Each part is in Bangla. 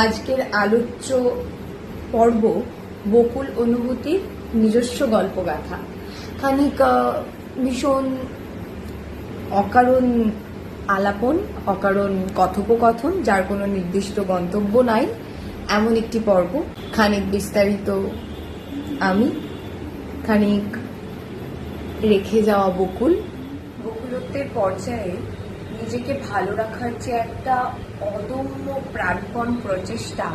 আজকের আলোচ্য পর্ব বকুল অনুভূতির নিজস্ব গল্পগাথা। খানিক ভীষণ অকারণ আলাপন, অকারণ কথোপকথন, যার কোনো নির্দিষ্ট গন্তব্য নাই, এমন একটি পর্ব। খানিক বিস্তারিত আমি, খানিক রেখে যাওয়া বকুল। বকুলত্বের পর্যায়ে নিজেকে ভালো রাখার যে একটা অদম্য প্রাণপণ প্রচেষ্টা,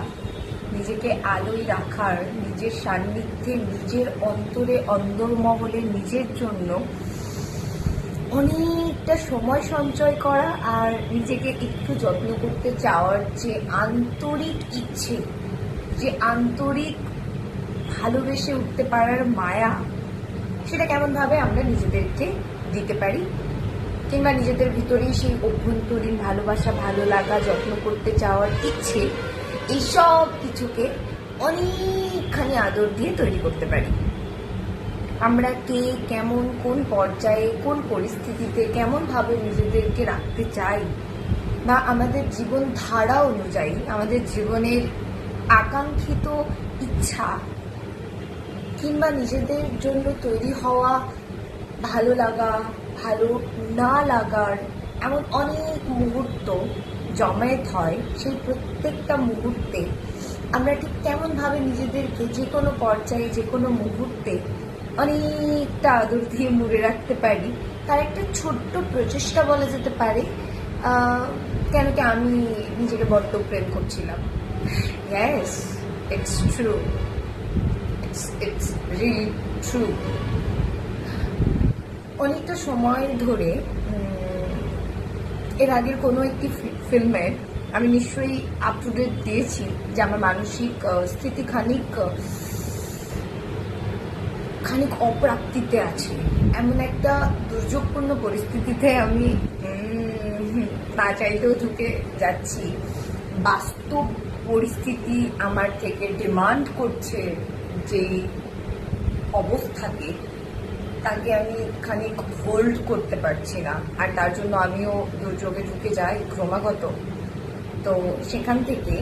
নিজেকে আলোয় রাখার, নিজের সান্নিধ্যে, নিজের অন্তরে, অন্দরমহলে নিজের জন্য অনেকটা সময় সঞ্চয় করা আর নিজেকে একটু যত্ন করতে চাওয়ার যে আন্তরিক ইচ্ছে, যে আন্তরিক ভালোবেসে উঠতে পারার মায়া, সেটা কেমনভাবে আমরা নিজেদেরকে দিতে পারি, কিংবা নিজেদের ভিতরেই সেই অভ্যন্তরীণ ভালোবাসা, ভালো লাগা, যত্ন করতে চাওয়ার ইচ্ছে, এইসব কিছুকে অনেকখানি আদর দিয়ে তৈরি করতে পারি। আমরা কে, কেমন, কোন পর্যায়ে, কোন পরিস্থিতিতে কেমনভাবে নিজেদেরকে রাখতে চাই, বা আমাদের জীবন ধারা অনুযায়ী আমাদের জীবনের আকাঙ্ক্ষিত ইচ্ছা কিংবা নিজেদের জন্য তৈরি হওয়া ভালো লাগা, ভালো না লাগার এমন অনেক মুহূর্ত জমায়েত হয়। সেই প্রত্যেকটা মুহূর্তে আমরা ঠিক কেমনভাবে নিজেদেরকে যে কোনো পর্যায়ে, যে কোনো মুহূর্তে অনেকটা আদর দিয়ে মুড়ে রাখতে পারি, তার একটা ছোট্ট প্রচেষ্টা বলা যেতে পারে। কেন কি আমি নিজেকে বড্ড প্রেম করছিলাম। Yes, it's true, it's really true. অনেকটা সময় ধরে এর আগের কোনো একটি ফিল্মের আমি নিশ্চয়ই আপ টু ডেট দিয়েছি যে আমার মানসিক স্থিতি খানিক অপ্রাপ্তিতে আছে। এমন একটা দুর্যোগপূর্ণ পরিস্থিতিতে আমি না চাইতেও ঢুকে যাচ্ছি। বাস্তব পরিস্থিতি আমার থেকে ডিমান্ড করছে যে অবস্থাকে, তাকে আমি খানিক হোল্ড করতে পারছি না, আর তার জন্য আমিও দুর্যোগে ঢুকে যাই ক্রমাগত। তো সেখান থেকে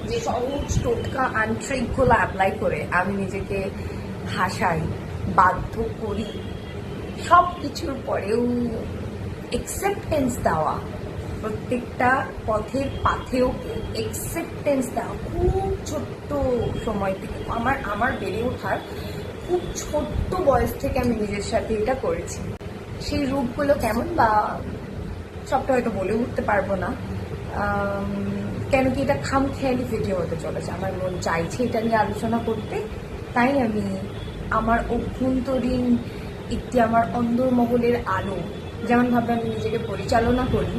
যে সহজ টোটকা আনট্রিকগুলো অ্যাপ্লাই করে আমি নিজেকে হাসাই, বাধ্য করি, সব কিছুর পরেও একসেপ্টেন্স দেওয়া, প্রত্যেকটা পথের পাথেয়কে একসেপ্টেন্স দেওয়া, খুব ছোট্ট সময় থেকে আমার বেড়ে ওঠার খুব ছোট্ট বয়স থেকে আমি নিজের সাথে এটা করেছি। সেই রূপগুলো কেমন, বা সবটা হয়তো বলে উঠতে পারবো না, কেন কি এটা খামখেয়ালি ভিডিও হতে চলেছে। আমার মন চাইছে এটা নিয়ে আলোচনা করতে, তাই আমি আমার অভ্যন্তরীণ একটি, আমার অন্দরমহলের আলো, যেমনভাবে আমি নিজেকে পরিচালনা করি,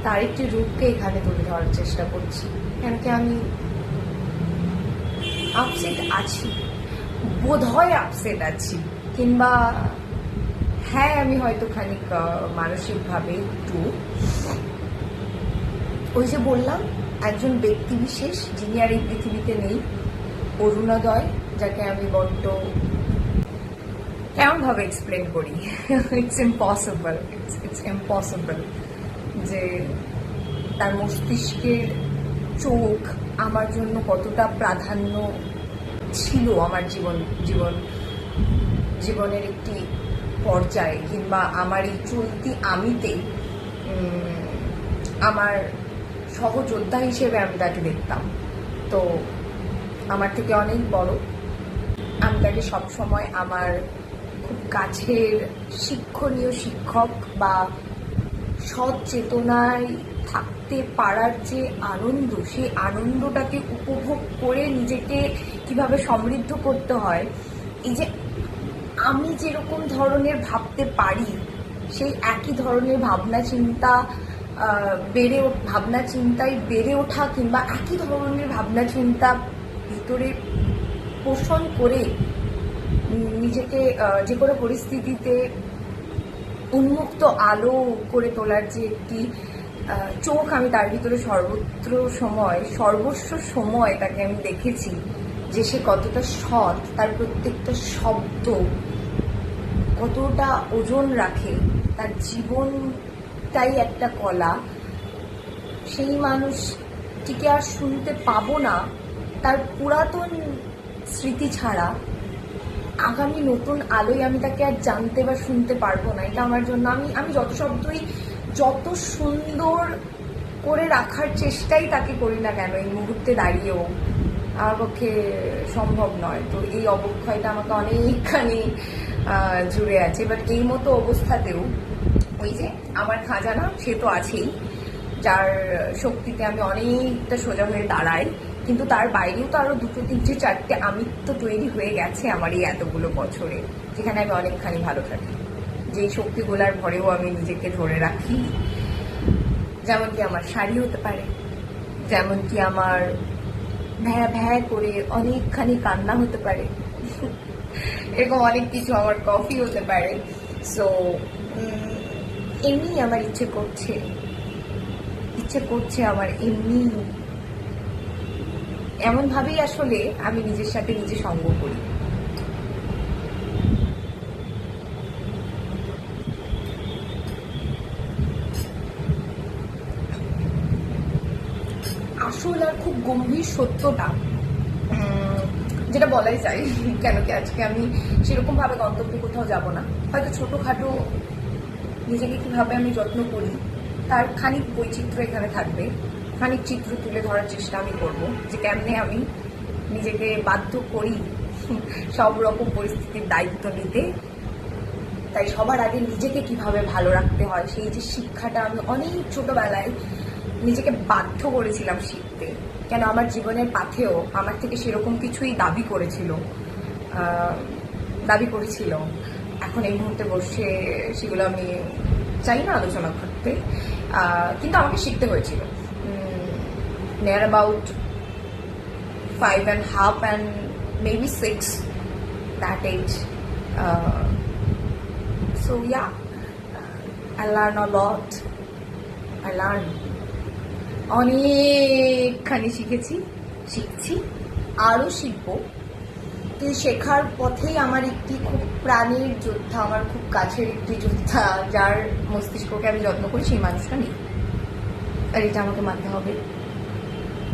তার একটি রূপকে এখানে তুলে ধরার চেষ্টা করছি। কেন কি আমি আপসেট আছি, বোধহয় আপসেট আছি, কিংবা হ্যাঁ, আমি হয়তো খানিক মানসিকভাবে একটু, ওই যে বললাম, একজন ব্যক্তি বিশেষ যিনি আর এই পৃথিবীতে নেই, অরুণোদয়, যাকে আমি বড্ড কেমনভাবে এক্সপ্লেন করি, ইটস ইম্পসিবল যে তার মস্তিষ্কের চোখ আমার জন্য কতটা প্রাধান্য ছিল আমার জীবনের একটি পর্যায়ে, কিংবা আমার এই চলতি আমিতে আমার সহযোদ্ধা হিসেবে আমি তাকে দেখতাম। তো আমার থেকে অনেক বড়, আমি তাকে সবসময় আমার খুব কাছের শিক্ষণীয় শিক্ষক বা সৎ চেতনায় থাকতে পারার যে আনন্দ, সেই আনন্দটাকে উপভোগ করে নিজেকে কিভাবে সমৃদ্ধ করতে হয়, এই যে আমি যেরকম ধরনের ভাবতে পারি, সেই একই ধরনের ভাবনা চিন্তায় বেড়ে ওঠা, কিংবা একই ধরনের ভাবনা চিন্তা ভিতরে পোষণ করে নিজেকে যে কোনো পরিস্থিতিতে উন্মুক্ত আলো করে তোলার যে একটি চোখ, আমি তার ভিতরে সর্বস্ব সময় তাকে আমি দেখেছি যে সে কতটা সৎ, তার প্রত্যেকটা শব্দ কতটা ওজন রাখে, তার জীবনটাই একটা কলা। সেই মানুষ শব্দটিকে আর শুনতে পাবো না, তার পুরাতন স্মৃতি ছাড়া আগামী নতুন আলোয় আমি তাকে আর জানতে বা শুনতে পারবো না। এটা আমার জন্য আমি যত শব্দই যত সুন্দর করে রাখার চেষ্টাই তাকে করি না কেন, এই মুহূর্তে দাঁড়িয়েও আমার পক্ষে সম্ভব নয়। তো এই অবক্ষয়টা আমাকে অনেকখানি জুড়ে আছে। বাট এই মতো অবস্থাতেও ওই যে আমার খাজানা সে তো আছেই, যার শক্তিতে আমি অনেকটা সোজা হয়ে দাঁড়াই, কিন্তু তার বাইরেও তো আরো 2, 3, 4 আমি তো তৈরি হয়ে গেছে আমার এই এতগুলো বছরে, যেখানে আমি অনেকখানি ভালো থাকি, যেই শক্তিগুলার ভরেও আমি নিজেকে ধরে রাখি। যেমন কি আমার শাড়ি হতে পারে, যেমন কি আমার ভ্যা ভ্যা করে অনেকখানি কান্না হতে পারে, এরকম অনেক কিছু, আমার কফি হতে পারে। সো এমনি আমার ইচ্ছে করছে আমার এমনি এমন ভাবেই আসলে আমি নিজের সাথে নিজে সঙ্গ করি। আসল আর খুব গম্ভীর সত্যটা যেটা বলাই যায়, কেন কি আজকে আমি সেরকম ভাবে গন্তব্যে কোথাও যাব না, হয়তো ছোটখাটো নিজেকে কিভাবে আমি যত্ন করি তার খানিক বৈচিত্র্য এখানে থাকবে, খানিক চিত্র তুলে ধরার চেষ্টা আমি করব, যে কেমনে আমি নিজেকে বাধ্য করি সব রকম পরিস্থিতির দায়িত্ব নিতে। তাই সবার আগে নিজেকে কিভাবে ভালো রাখতে হয় সেই যে শিক্ষাটা আমি অনেক ছোটবেলায় নিজেকে বাধ্য করেছিলাম শিখতে, কেন আমার জীবনের পাথেও আমার থেকে সেরকম কিছুই দাবি করেছিল। এখন এই মুহূর্তে বসে সেগুলো আমি চাই না আলোচনা করতে, কিন্তু আমাকে শিখতে হয়েছিল। Near about 5.5 and maybe 6, that age. So yeah, I learned a lot. অনেকখানি শিখছি, আরও শিখবো। কিন্তু শেখার পথেই আমার একটি খুব প্রাণের যোদ্ধা, আমার খুব কাছের একটি যোদ্ধা, যার মস্তিষ্ককে আমি যত্ন করি, সেই মানুষটা নেই। আর এটা আমাকে মানতে হবে,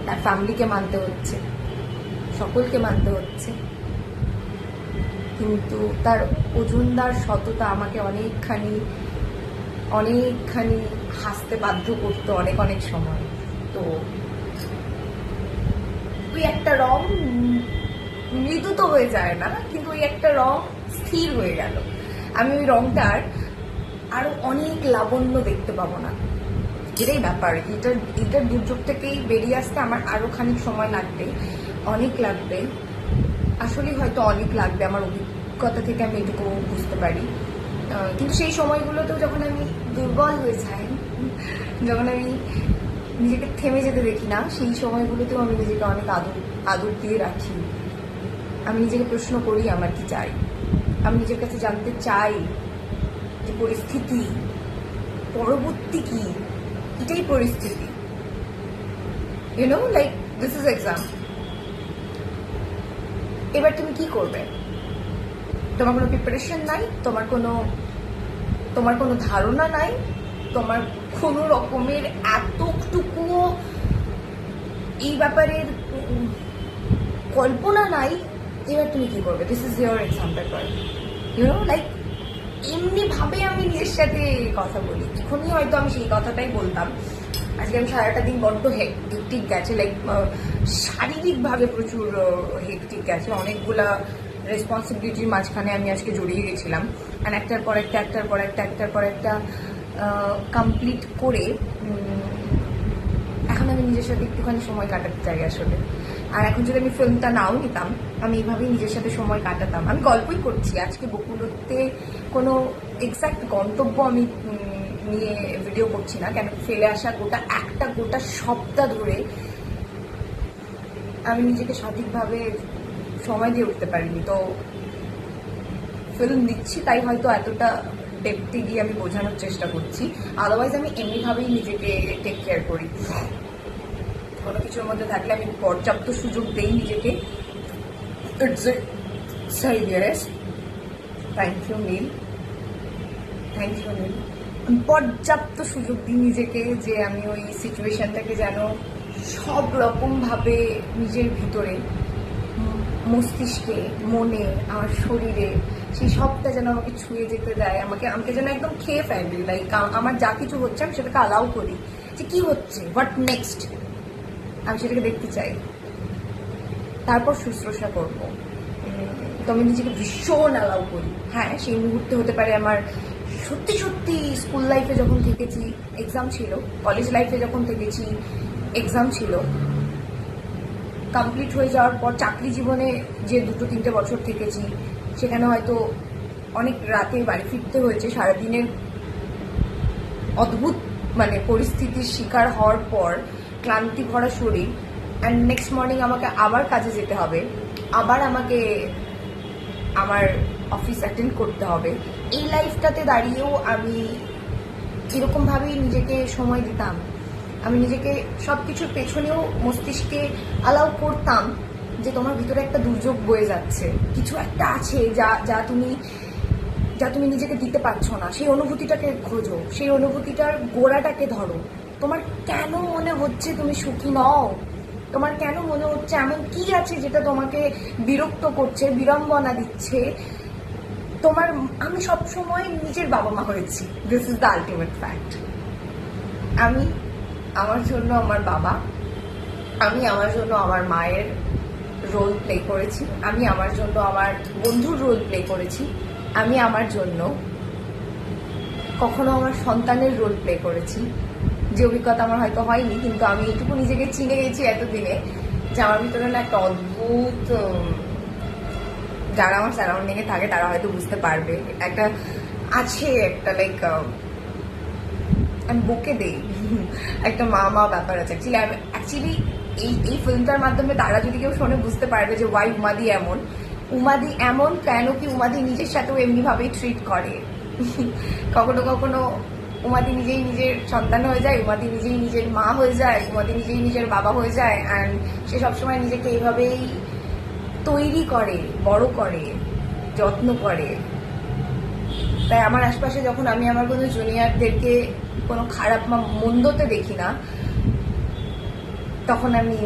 তার ফ্যামিলিকে মানতে হচ্ছে, সকলকে মানতে হচ্ছে। কিন্তু তার ওজনদার সততা আমাকে অনেকখানি হাসতে বাধ্য করতো অনেক সময়। তো ওই একটা রং মৃদু তো হয়ে যায় না, কিন্তু ওই একটা রং স্থির হয়ে গেল। আমি ওই রংটার আরো অনেক লাবণ্য দেখতে পাবো না, এটাই ব্যাপার। এটার দুর্যোগ থেকেই বেরিয়ে আসতে আমার আরো খানিক সময় লাগবে, অনেক লাগবে, আসলে হয়তো অনেক লাগবে। আমার অভিজ্ঞতা থেকে আমি এটুকু বুঝতে পারি। কিন্তু সেই সময়গুলোতেও যখন আমি দুর্বল হয়ে যাই, যখন আমি নিজেকে থেমে যেতে দেখি না, সেই সময়গুলোতেও আমি নিজেকে অনেক আদর দিয়ে রাখি। আমি নিজেকে প্রশ্ন করি আমার কি চাই, আমি নিজের কাছে জানতে চাই যে পরিস্থিতি পরবর্তী কি, এটাই পরিস্থিতি। Like this is exam. এবার তুমি কি করবে? তোমার কোনো প্রিপারেশন নাই, তোমার কোনো ধারণা নাই, তোমার কোনো রকমের এতটুকুও এই ব্যাপারের কল্পনা নাই। এবার তুমি কি করবে? This is your exam paper. Like এমনি ভাবে আমি নিজের সাথে কথা বলি। এখনই হয়তো আমি সেই কথাটাই বলতাম। আজকে আমি সারাটা দিন বড্ড হেকটিক গেছে, লাইক শারীরিকভাবে প্রচুর হেকটিক গেছে। অনেকগুলা রেসপন্সিবিলিটির মাঝখানে আমি আজকে জড়িয়ে গেছিলাম, আর একটার পর একটা কমপ্লিট করে এখন আমি নিজের সাথে একটুখানি সময় কাটাতে চাই আসলে। আর এখন যদি আমি ফিল্মটা নাও নিতাম, আমি এইভাবেই নিজের সাথে সময় কাটাতাম। আমি গল্পই করছি আজকে, বকুলতে কোনো এক্সাক্ট গন্তব্য আমি নিয়ে ভিডিও করছি না, কেন ফেলে আসা গোটা সপ্তাহ ধরে আমি নিজেকে সঠিকভাবে সময় দিয়ে উঠতে পারিনি। তো ফিল্ম দিচ্ছি তাই হয়তো এতটা ডেপথে গিয়ে আমি বোঝানোর চেষ্টা করছি, আদারওয়াইজ আমি এমনিভাবেই নিজেকে টেক কেয়ার করি। কোনো কিছুর মধ্যে থাকলে আমি পর্যাপ্ত সুযোগ দেই নিজেকে। থ্যাংক ইউ নীল। আমি পর্যাপ্ত সুযোগ দিই নিজেকে, যে আমি ওই সিচুয়েশনটাকে যেন সব রকমভাবে নিজের ভিতরে, মস্তিষ্কে, মনে, আমার শরীরে সেই সবটা যেন আমাকে ছুঁয়ে যেতে দেয়, আমাকে যেন একদম খেয়ে ফেলে। লাইক আমার যা কিছু হচ্ছে আমি সেটাকে অ্যালাউ করি, যে কি হচ্ছে, হোয়াট নেক্সট, আমি সেটাকে দেখতে চাই, তারপর শুশ্রূষা করবো। তো আমি নিজেকে ভীষণ অ্যালাউ করি। হ্যাঁ, সেই মুহূর্তে হতে পারে আমার সত্যি সত্যি স্কুল লাইফে যখন থেকেছি এক্সাম ছিল, কলেজ লাইফে যখন থেকেছি এক্সাম ছিল, কমপ্লিট হয়ে যাওয়ার পর চাকরি জীবনে যে 2-3 বছর থেকেছি, সেখানে হয়তো অনেক রাতে বাড়ি ফিরতে হয়েছে, সারাদিনের অদ্ভুত পরিস্থিতির শিকার হওয়ার পর ক্লান্তি ভরা শরীর, অ্যান্ড নেক্সট মর্নিং আমাকে আবার কাজে যেতে হবে, আবার আমাকে আমার অফিস অ্যাটেন্ড করতে হবে। এই লাইফটাতে দাঁড়িয়েও আমি এরকমভাবেই নিজেকে সময় দিতাম। আমি নিজেকে সব কিছুর পেছনেও মস্তিষ্কে অ্যালাউ করতাম যে তোমার ভিতরে একটা দুর্যোগ বয়ে যাচ্ছে, কিছু একটা আছে যা তুমি নিজেকে দিতে পারছো না। সেই অনুভূতিটাকে খোঁজো, সেই অনুভূতিটার গোড়াটাকে ধরো। তোমার কেন মনে হচ্ছে তুমি সুখী নও? তোমার কেন মনে হচ্ছে এমন কি আছে যেটা তোমাকে বিরক্ত করছে, বিড়ম্বনা দিচ্ছে? আমি সবসময় নিজের বাবা মা হয়েছি, this is the ultimate fact. আমি আমার জন্য আমার বাবা, আমি আমার জন্য আমার মায়ের রোল প্লে করেছি, আমি আমার জন্য আমার বন্ধুর রোল প্লে করেছি, আমি আমার জন্য কখনো আমার সন্তানের রোল প্লে করেছি। যে অভিজ্ঞতা আমার হয়তো হয়নি, কিন্তু আমি এইটুকু নিজেকে চিনে গেছি এতদিনে যে আমার ভিতরে না একটা অদ্ভুত, যারা আমার সারাউন্ডিং এ থাকে তারা হয়তো বুঝতে পারবে, একটা আছে, একটা লাইক আমি বকে দেই, একটা মা ব্যাপার আছে। অ্যাকচুয়ালি এই ফিল্মটার মাধ্যমে তারা যদি কেউ শোনে বুঝতে পারবে যে ওয়াই উমাদি এমন কেন, কি উমাদি নিজের সাথেও এমনি ভাবেই ট্রিট করে। কখনো কখনো উমাদি নিজেই নিজের সন্তান হয়ে যায়, উমাদি নিজেই নিজের মা হয়ে যায়, উমাদি নিজেই নিজের বাবা হয়ে যায়, অ্যান্ড সে সবসময় নিজেকে এইভাবেই তৈরি করে, বড় করে, যত্ন করে। তাই আমার আশপাশে যখন আমি আমার কোনো জুনিয়রদেরকে কোনো খারাপ বা মন্দতে দেখি না, তখন আমি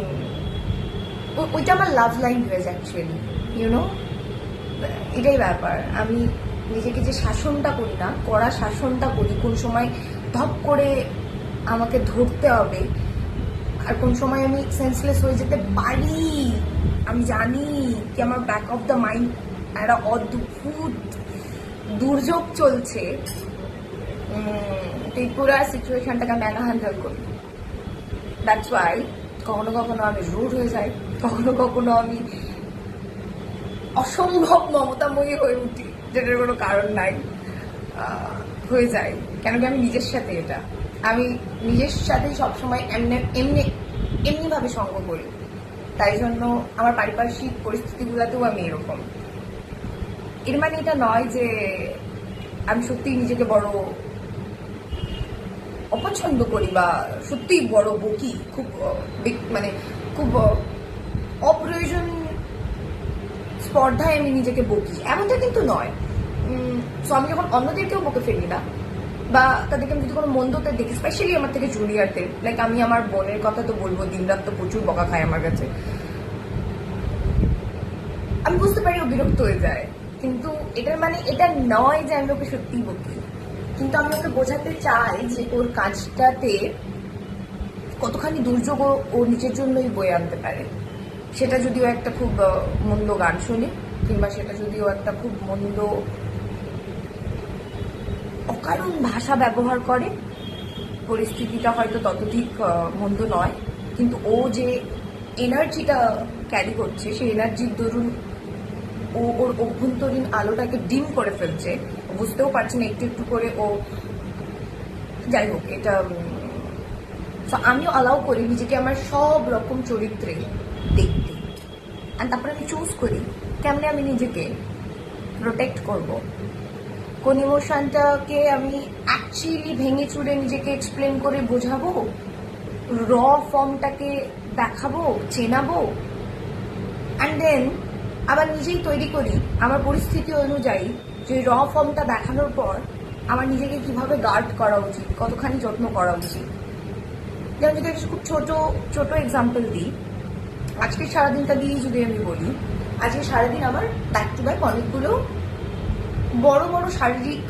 ওইটা আমার লাভ ল্যাঙ্গুয়েজ অ্যাকচুয়ালি, ইউনো, এটাই ব্যাপার। আমি নিজেকে যে শাসনটা করি না, কড়া শাসনটা করি, কোন সময় ধপ করে আমাকে ধরতে হবে আর কোন সময় আমি সেন্সলেস হয়ে যেতে পারি, আমি জানি কি আমার ব্যাক অফ দ্য মাইন্ড একটা অদ্ভুত দুর্যোগ চলছে, এই পুরা সিচুয়েশনটাকে আমি একা হ্যান্ডেল করি। দ্যাটস ওয়াই কখনো কখনো আমি রুড হয়ে যাই, কখনো কখনো আমি অসম্ভব মমতাময়ী হয়ে উঠি, যেটার কোনো কারণ নাই, হয়ে যায়। কেন কি আমি নিজের সাথে আমি নিজের সাথে সবসময় এমনিভাবে সঙ্গ করি, তাই জন্য আমার পারিপার্শ্বিক পরিস্থিতিগুলোতেও আমি এরকম। এর মানে এটা নয় যে আমি সত্যিই নিজেকে বড় অপছন্দ করি বা সত্যিই বড় বকি, খুব খুব অপ্রয়োজন স্পর্ধায় আমি নিজেকে বকি, এমনটা কিন্তু নয়। সো আমি যখন অন্যদেরকেও বকে ফেলি না, বা তাদেরকে আমি যদি কোনো মন্দতে দেখি, স্পেশালি আমার থেকে জুনিয়রদের, লাইক আমি আমার বোনের কথা তো বলবো, দিনরাত তো প্রচুর বকা খায় আমার কাছে, আমি বুঝতে পারি ও বিরক্ত হয়ে যায়, কিন্তু এটার মানে এটা নয় যে আমি ওকে সত্যিই বকি। কিন্তু আমি ওকে বোঝাতে চাই যে ওর কাজটাতে কতখানি দুর্যোগ ও নিজের জন্যই বয়ে আনতে পারে। সেটা যদিও একটা খুব মন্দ গান শোনে, কিংবা সেটা যদিও একটা খুব মন্দ অকারণ ভাষা ব্যবহার করে, পরিস্থিতিটা হয়তো ততোধিক মন্দ নয়, কিন্তু ও যে এনার্জিটা ক্যারি করছে, সেই এনার্জির দরুন ওর অভ্যন্তরীণ আলোটাকে ডিম করে ফেলছে, ও বুঝতেও পারছে না একটু একটু করে। ও যাই হোক, এটা আমিও অ্যালাউ করি নিজেকে আমার সব রকম চরিত্রে দেখতে, আর তারপরে আমি চুজ করি কেমনে আমি নিজেকে প্রোটেক্ট করব, কোন ইমোশনটাকে আমি অ্যাকচুয়ালি ভেঙে চুরে নিজেকে এক্সপ্লেন করে বোঝাবো, র ফর্মটাকে দেখাবো, চেনাবো, অ্যান্ড দেন আবার নিজেই তৈরি করি আমার পরিস্থিতি অনুযায়ী যে র ফর্মটা দেখানোর পর আমার নিজেকে কিভাবে গার্ড করা উচিত, কতখানি যত্ন করা উচিত। যেমন যদি একটা খুব ছোট ছোট এক্সাম্পল দিই, আজকে সারাদিনটা দিয়েই যদি আমি বলি, আজকে সারাদিন আমার ব্যাক টু ব্যাক অনেকগুলো বড় বড় শারীরিক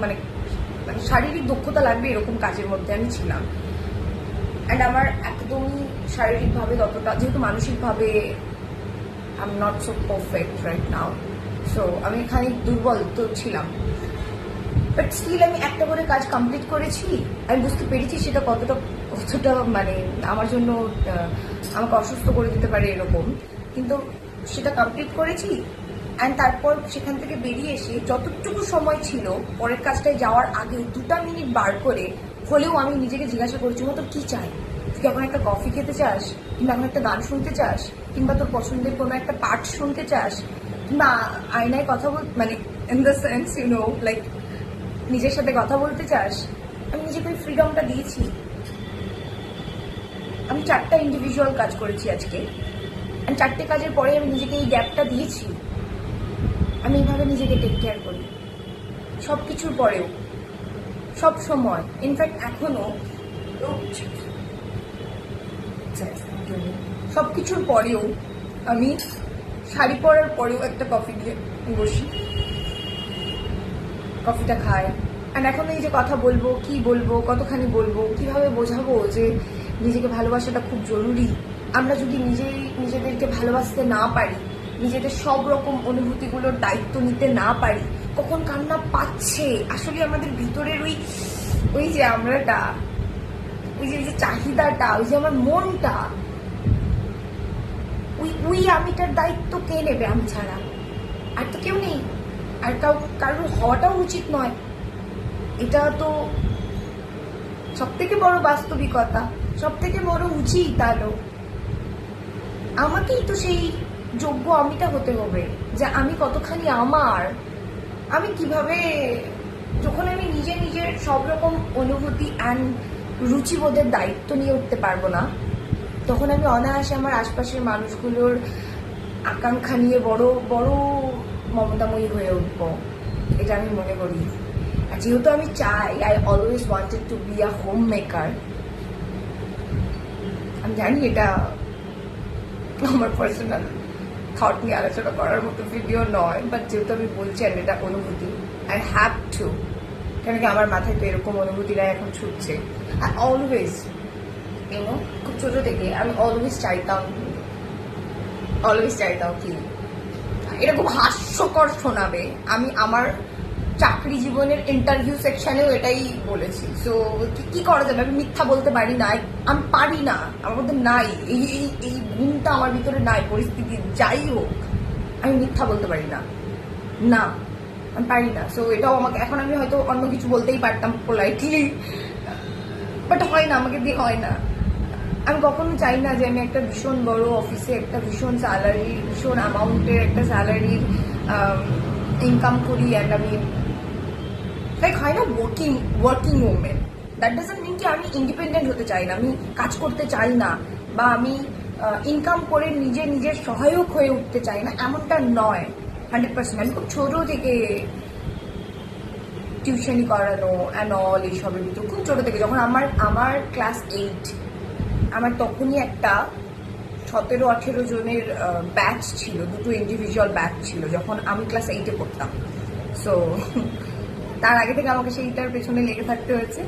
মানে শারীরিক দক্ষতা লাগবে এরকম কাজের মধ্যে আমি ছিলাম। অ্যান্ড আমার একদমই শারীরিকভাবে ততটা, যেহেতু মানসিকভাবে I am not so perfect right now, so আমি এখানে দুর্বল তো ছিলাম, বাট স্টিল আমি একটা করে কাজ কমপ্লিট করেছি। আমি বুঝতে পেরেছি সেটা কতটা মানে আমার জন্য আমাকে অসুস্থ করে দিতে পারে এরকম, কিন্তু সেটা কমপ্লিট করেছি। অ্যান্ড তারপর সেখান থেকে বেরিয়ে এসে যতটুকু সময় ছিল পরের কাজটায় যাওয়ার আগে 2 মিনিট বার করে হলেও আমি নিজেকে জিজ্ঞাসা করছি তোর কি চাই, তুই এখন একটা কফি খেতে চাস, কিংবা এখন একটা গান শুনতে চাস, কিংবা তোর পছন্দের কোনো একটা পাঠ শুনতে চাস, কিংবা আয়নায় কথা মানে ইন দ্য সেন্স লাইক নিজের সাথে কথা বলতে চাস। আমি নিজেকে ওই ফ্রিডমটা দিয়েছি। আমি 4টা ইন্ডিভিজুয়াল কাজ করেছি আজকে, 4টে কাজের পরে আমি নিজেকে এই গ্যাপটা দিয়েছি। আমি এইভাবে নিজেকে টেক কেয়ার করি সব কিছুর পরেও, সব সময়, ইনফ্যাক্ট এখনো সব কিছুর পরেও আমি শাড়ি পরার পরেও একটা কফি দিয়ে বসি, কফিটা খাই। অ্যান্ড এখন এই যে কথা বলবো, কি বলবো, কতখানি বলবো, কিভাবে বোঝাবো যে নিজেকে ভালোবাসাটা খুব জরুরি। আমরা যদি নিজেদেরকে ভালোবাসতে না পারি, নিজেদের সব রকম অনুভূতিগুলোর দায়িত্ব নিতে না পারি, কখন কান্না পাচ্ছে আসলে আমাদের ভিতরের ওই যে আমরাটা, ওই যে চাহিদাটা, ওই যে আমার মনটা, ওই আমিটার দায়িত্ব কে নেবে আমি ছাড়া? আর তো কেউ নেই, আর কারোর হওয়াটাও উচিত নয়। এটা তো সব থেকে বড় বাস্তবিকতা, সব থেকে বড় উচিত আলো। আমাকেই তো সেই যোগ্য আমিটা হতে হবে যে আমি কতখানি আমার, আমি কিভাবে, যখন আমি নিজের সব রকম অনুভূতি অ্যান্ড রুচিবোধের দায়িত্ব নিয়ে উঠতে পারবো না, তখন আমি অনায়াসে আমার আশপাশের মানুষগুলোর আকাঙ্ক্ষা নিয়ে বড় বড় মমতাময়ী হয়ে উঠবো, এটা আমি মনে করি। আর যেহেতু আমি চাই, I always wanted to be a home maker. আমি জানি এটা আমার পার্সোনাল থট নিয়ে আলোচনা করার মতো ভিডিও নয়, বাট যেহেতু আমি বলছি আর এটা অনুভূতি, আই হ্যাভ টু, কেন কি আমার মাথায় তো এরকম অনুভূতিরা এখন ছুটছে। আর অলওয়েজ খুব ছোট থেকে আমি অলওয়েজ চাইতাম কি, এটা খুব হাস্যকর শোনাবে, আমি আমার চাকরি জীবনের ইন্টারভিউ সেকশনেও এটাই বলেছি। সো কি করা যাবে, আমি মিথ্যা বলতে পারি না, আমি পারি না, আমার মধ্যে নাই এই গুণটা, আমার ভিতরে নাই। পরিস্থিতি যাই হোক আমি মিথ্যা বলতে পারি না, আমি পারি না। সো এটাও আমাকে, এখন আমি হয়তো অন্য কিছু বলতেই পারতাম পোলাইটলি, বাট হয় না, আমাকে দিয়ে হয় না। আমি কখনো চাই না যে আমি একটা ভীষণ বড় অফিসে একটা ভীষণ স্যালারি, ভীষণ অ্যামাউন্টের একটা স্যালারির ইনকাম করি, অ্যান্ড আমি লাইক হয় না working women. That doesn't mean কি আমি ইন্ডিপেন্ডেন্ট হতে চাই না, আমি কাজ করতে চাই না, বা আমি ইনকাম করে নিজের সহায়ক হয়ে উঠতে চাই না, এমনটা নয়। 100% আমি খুব ছোট থেকে টিউশনি করানো অ্যান্ড অল এইসবের ভিতর খুব ছোট থেকে, যখন আমার ক্লাস 8, আমার তখনই একটা 17-18 জনের ব্যাচ ছিল, 2টো ইন্ডিভিজুয়াল ব্যাচ ছিল যখন আমি ক্লাস 8-এ পড়তাম। সো তার আগে থেকে আমাকে সেইটার পেছনে লেগে থাকতে হয়েছে।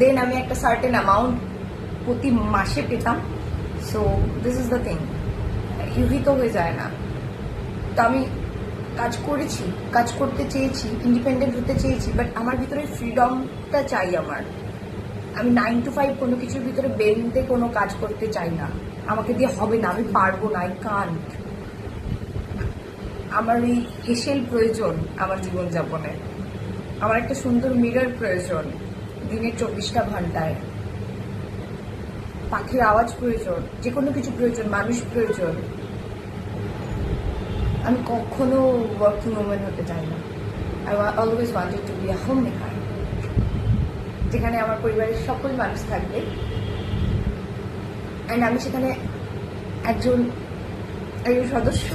দেন আমি একটা সার্টেন অ্যামাউন্ট প্রতি মাসে পেতাম। So this is the thing, ইউহি তো হয়ে যায় না। তো আমি কাজ করেছি, কাজ করতে চেয়েছি, ইন্ডিপেন্ডেন্ট হতে চেয়েছি, বাট আমার ভিতরে ফ্রিডমটা চাই। আমি 9 to 5 কোনো কিছুর ভিতরে বেঁধে কোনো কাজ করতে চাই না, আমাকে দিয়ে হবে না, আমি পারবো না, আই কান্ট। আমার ওই হেসেল প্রয়োজন আমার জীবনযাপনে, আমার একটা সুন্দর মিরর প্রয়োজন দিনের 24টা ঘন্টায়, পাখির আওয়াজ প্রয়োজন, যে কোনো কিছু প্রয়োজন, মানুষ প্রয়োজন। আমি কখনো ওয়ার্কিং ওমেন হতে চাই না। I always wanted to be a home maker, যেখানে আমার পরিবারের সকল মানুষ থাকবে, অ্যান্ড আমি সেখানে একজন সদস্য।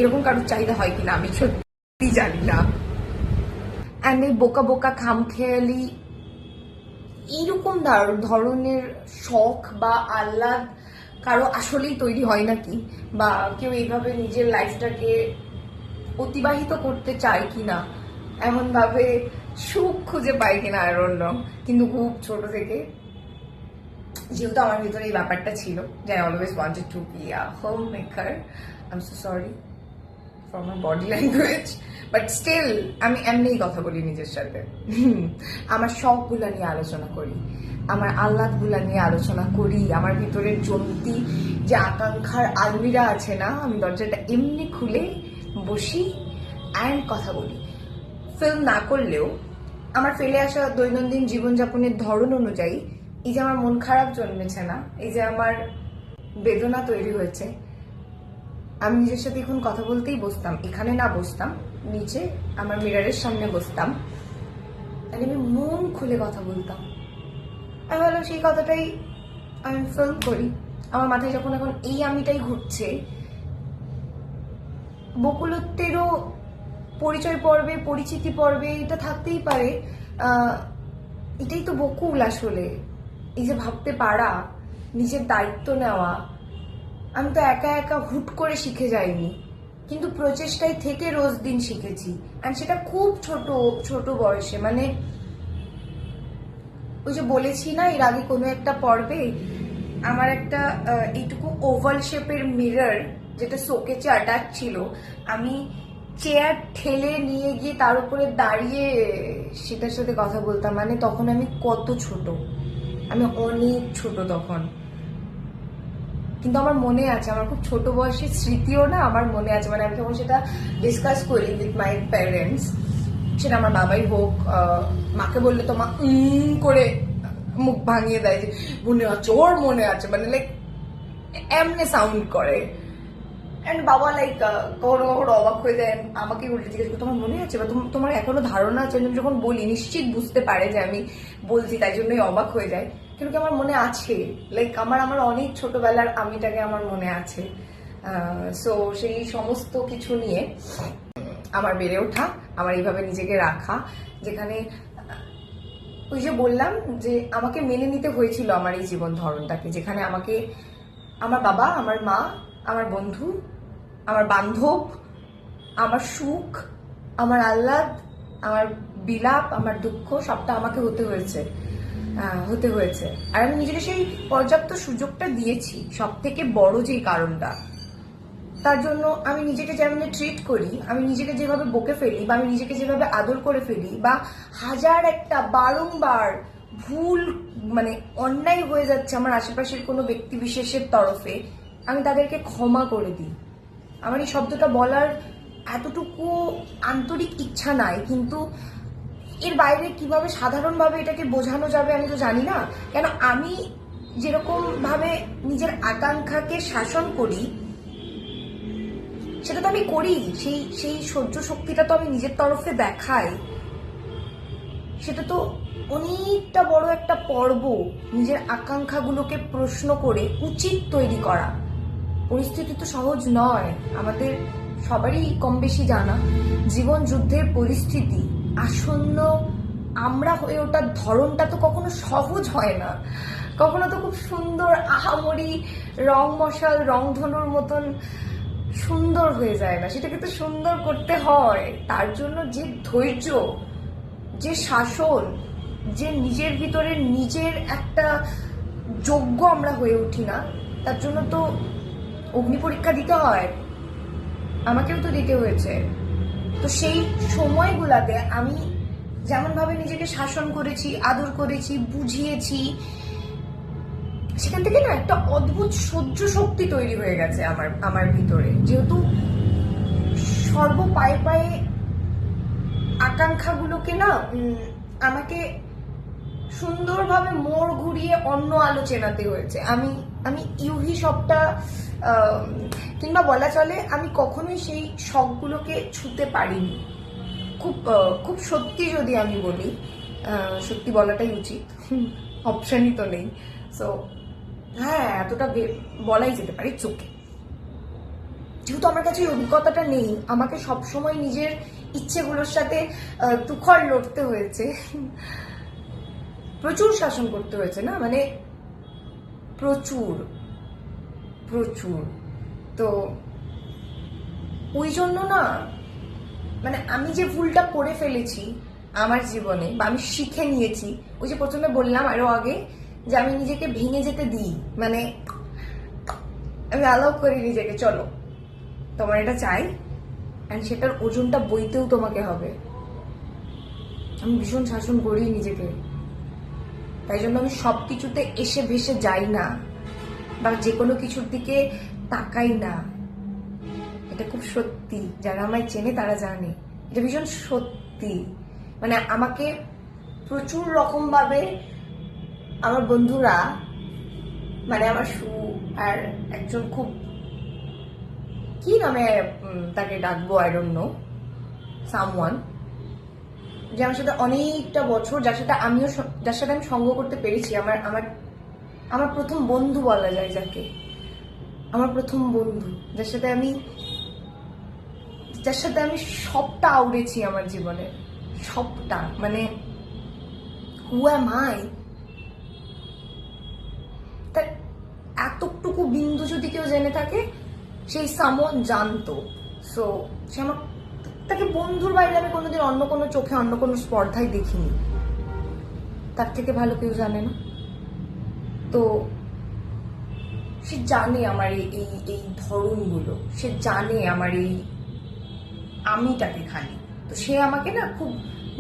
এরকম কারোর চাহিদা হয় কিনা আমি সত্যি জানি না। অ্যান্ড এই বোকা খামখেয়ালি এইরকম ধরনের শখ বা আহ্লাদ কারো আসলেই তৈরি হয় নাকি, বা কেউ এইভাবে নিজের লাইফটাকে অতিবাহিত করতে চায় কিনা, এমন ভাবে সুখ খুঁজে পায় কিনা আর অন্য। কিন্তু খুব ছোট থেকে যেহেতু আমার ভিতরে এই ব্যাপারটা ছিল যে I always wanted to be a home maker, I am so sorry for my body language, but still আমি এমনিই কথা বলি নিজের সাথে। আমার শখগুলা নিয়ে আলোচনা করি, আমার আহ্লাদগুলা নিয়ে আলোচনা করি, আমার ভিতরের জমতি যে আকাঙ্ক্ষার আলমিরা আছে না, আমি দরজাটা এমনি খুলে বসি অ্যান্ড কথা বলি। ফিল্ম না করলেও আমার ফেলে আসা দৈনন্দিন জীবনযাপনের ধরন অনুযায়ী এই যে আমার মন খারাপ জন্মেছে না, এই যে আমার বেদনা তৈরি হয়েছে, আমি নিজের সাথে এখন কথা বলতেই বসতাম, এখানে না বসতাম, নিচে আমার মিররের সামনে বসতাম, আমি মন খুলে কথা বলতাম। আমি ভাবলাম সেই কথাটাই আমি ফিল্ম করি। আমার মাথায় যখন এখন এই আমিটাই ঘুরছে, বকুলত্বেরও পরিচয় পর্বে, পরিচিতি পর্বে এটা থাকতেই পারে। এটাই তো বকুল আসলে, এই যে ভাবতে পারা, নিজের দায়িত্ব নেওয়া। আমি তো একা একা হুট করে শিখে যাইনি, কিন্তু প্রচেষ্টায় থেকে রোজ দিন শিখেছি, অ্যান্ড সেটা খুব ছোট ছোট বয়সে। মানে ওই যে বলেছি না এর আগে কোনো একটা পর্বে, আমার একটা এইটুকু ওভাল শেপের মিরর যেটা শোকেজে অ্যাটাচ ছিল, আমি চেয়ার ঠেলে নিয়ে গিয়ে তার উপরে দাঁড়িয়ে সেটার সাথে কথা বলতাম। মানে তখন আমি কত ছোট, আমি অনেক ছোট তখন, কিন্তু আমার মনে আছে, আমার খুব ছোট বয়সের স্মৃতিও না আমার মনে আছে। মানে আমি যখন সেটা ডিসকাস করি উইথ মাই প্যারেন্টস, সেটা আমার বাবাই হোক, মাকে বললে তো মা করে মুখ ভাঙিয়ে দেয় যে মনে আছে, ওর মনে আছে, মানে লাইক এমনি সাউন্ড করে। অ্যান্ড বাবা লাইক কখনো কখনো অবাক হয়ে যায়, আমাকে উল্টে জিজ্ঞেস করে তোমার মনে আছে, বা তোমার এখনো ধারণা আছে। আমি যখন বলি নিশ্চিত বুঝতে পারে যে আমি বলছি, তাই জন্যই অবাক হয়ে যায়। কিন্তু কি আমার মনে আছে, লাইক আমার অনেক ছোটবেলার আমিটাকে আমার মনে আছে। সো সেই সমস্ত কিছু নিয়ে আমার বেড়ে ওঠা, আমার এইভাবে নিজেকে রাখা, যেখানে ওই যে বললাম যে আমাকে মেনে নিতে হয়েছিল আমার এই জীবন ধরনটাকে, যেখানে আমাকে আমার বাবা, আমার মা, আমার বন্ধু, আমার বান্ধব, আমার সুখ, আমার আহ্লাদ, আমার বিলাপ, আমার দুঃখ সবটা আমাকে হতে হয়েছে। আর আমি নিজেকে সেই পর্যাপ্ত সুযোগটা দিয়েছি। সব থেকে বড় যে কারণটা, তার জন্য আমি নিজেকে যেমন ট্রিট করি, আমি নিজেকে যেভাবে বকে ফেলি, বা আমি নিজেকে যেভাবে আদর করে ফেলি, বা হাজার একটা বারংবার ভুল মানে অন্যায় হয়ে যাচ্ছে আমার আশেপাশের কোনো ব্যক্তি বিশেষের তরফে, আমি তাদেরকে ক্ষমা করে দিই। আমার এই শব্দটা বলার এতটুকু আন্তরিক ইচ্ছা নাই, কিন্তু এর বাইরে কিভাবে সাধারণভাবে এটাকে বোঝানো যাবে আমি তো জানি না। কেন আমি যেরকম ভাবে নিজের আকাঙ্ক্ষাকে শাসন করি, সেটা তো আমি করি, সেই সহ্য শক্তিটা তো আমি নিজের তরফে দেখাই। সেটা তো অনেকটা বড় একটা পর্ব, নিজের আকাঙ্ক্ষাগুলোকে প্রশ্ন করে উচিত তৈরি করা। পরিস্থিতি তো সহজ নয়, আমাদের সবারই কম বেশি জানা। জীবন যুদ্ধের পরিস্থিতি আসন্ন, আমরা হয়ে ওঠার ধরনটা তো কখনো সহজ হয় না, কখনো তো খুব সুন্দর আহামরি রং মশাল রংধনুর মতন সুন্দর হয়ে যায় না। সেটাকে তো সুন্দর করতে হয়, তার জন্য যে ধৈর্য, যে শাসন, যে নিজের ভিতরে নিজের একটা যোগ্য আমরা হয়ে উঠি না, তার জন্য তো অগ্নি পরীক্ষা দিতে হয়, আমাকেও তো দিতে হয়েছে। তো সেই সময়গুলাতে আমি যেমন ভাবে নিজেকে শাসন করেছি, আদর করেছি, বুঝিয়েছি, সেখান থেকে না একটা অদ্ভুত সহ্য শক্তি তৈরি হয়ে গেছে আমার ভিতরে। যেহেতু সর্ব পায়ে পায়ে আকাঙ্ক্ষাগুলোকে না আমাকে সুন্দরভাবে মোড় ঘুরিয়ে অন্য আলো চেনাতে হয়েছে। আমি ইউহি সবটা, কিংবা বলা চলে আমি কখনোই সেই শখগুলোকে ছুতে পারিনি। খুব সত্যি যদি আমি বলি, সত্যি বলাটাই উচিত, অপশনই তো নেই। সো হ্যাঁ, এতটা বলাই যেতে পারে চোখে। যেহেতু আমার কাছে অভিজ্ঞতাটা নেই, আমাকে সবসময় নিজের ইচ্ছেগুলোর সাথে তুখর লড়তে হয়েছে, প্রচুর শাসন করতে হয়েছে না, মানে প্রচুর প্রচুর। তো ওই জন্য না, মানে আমি যে ভুলটা করে ফেলেছি আমার জীবনে, বা আমি শিখে নিয়েছি, ওই যে প্রথমে বললাম আরো আগে যে আমি নিজেকে ভেঙে যেতে দিই, মানে আমি অ্যালাউ করি নিজেকে, চলো তোমার এটা চাই, অ্যান্ড সেটার ওজনটা বইতেও তোমাকে হবে। আমি ভীষণ শাসন করি নিজেকে, তাই জন্য আমি সবকিছুতে এসে ভেসে যাই না, বা যে কোনো কিছুর দিকে তাকাই না। এটা খুব সত্যি, যারা আমায় চেনে তারা জানে এটা ভীষণ সত্যি। মানে আমাকে প্রচুর রকম ভাবে আমার বন্ধুরা, মানে আমার আর একজন খুব, কি নামে তাকে ডাকবো, আই ডোন্ট নো, সামওয়ান, যে আমার সাথে অনেকটা বছর, যার সাথে আমি সঙ্গ করতে পেরেছি, আমার আমার আমার প্রথম বন্ধু বলা যায় যাকে, আমার প্রথম বন্ধু, যার সাথে আমি সবটা আউড়েছি আমার জীবনে, সবটা, মানে হু অ্যাম আই, তার এতটুকু বিন্দু যদি কেউ জেনে থাকে, সেই সামওয়ান জানতো। সো সে আমার, তাকে বন্ধুর বাইরে আমি কোনোদিন অন্য কোনো চোখে, অন্য কোনো স্পর্ধায় দেখিনি, তার থেকে ভালো কেউ জানে না। তো সে জানে আমার এই এই ধরনগুলো, সে জানে আমার এই আমিটাকে খালি। তো সে আমাকে না খুব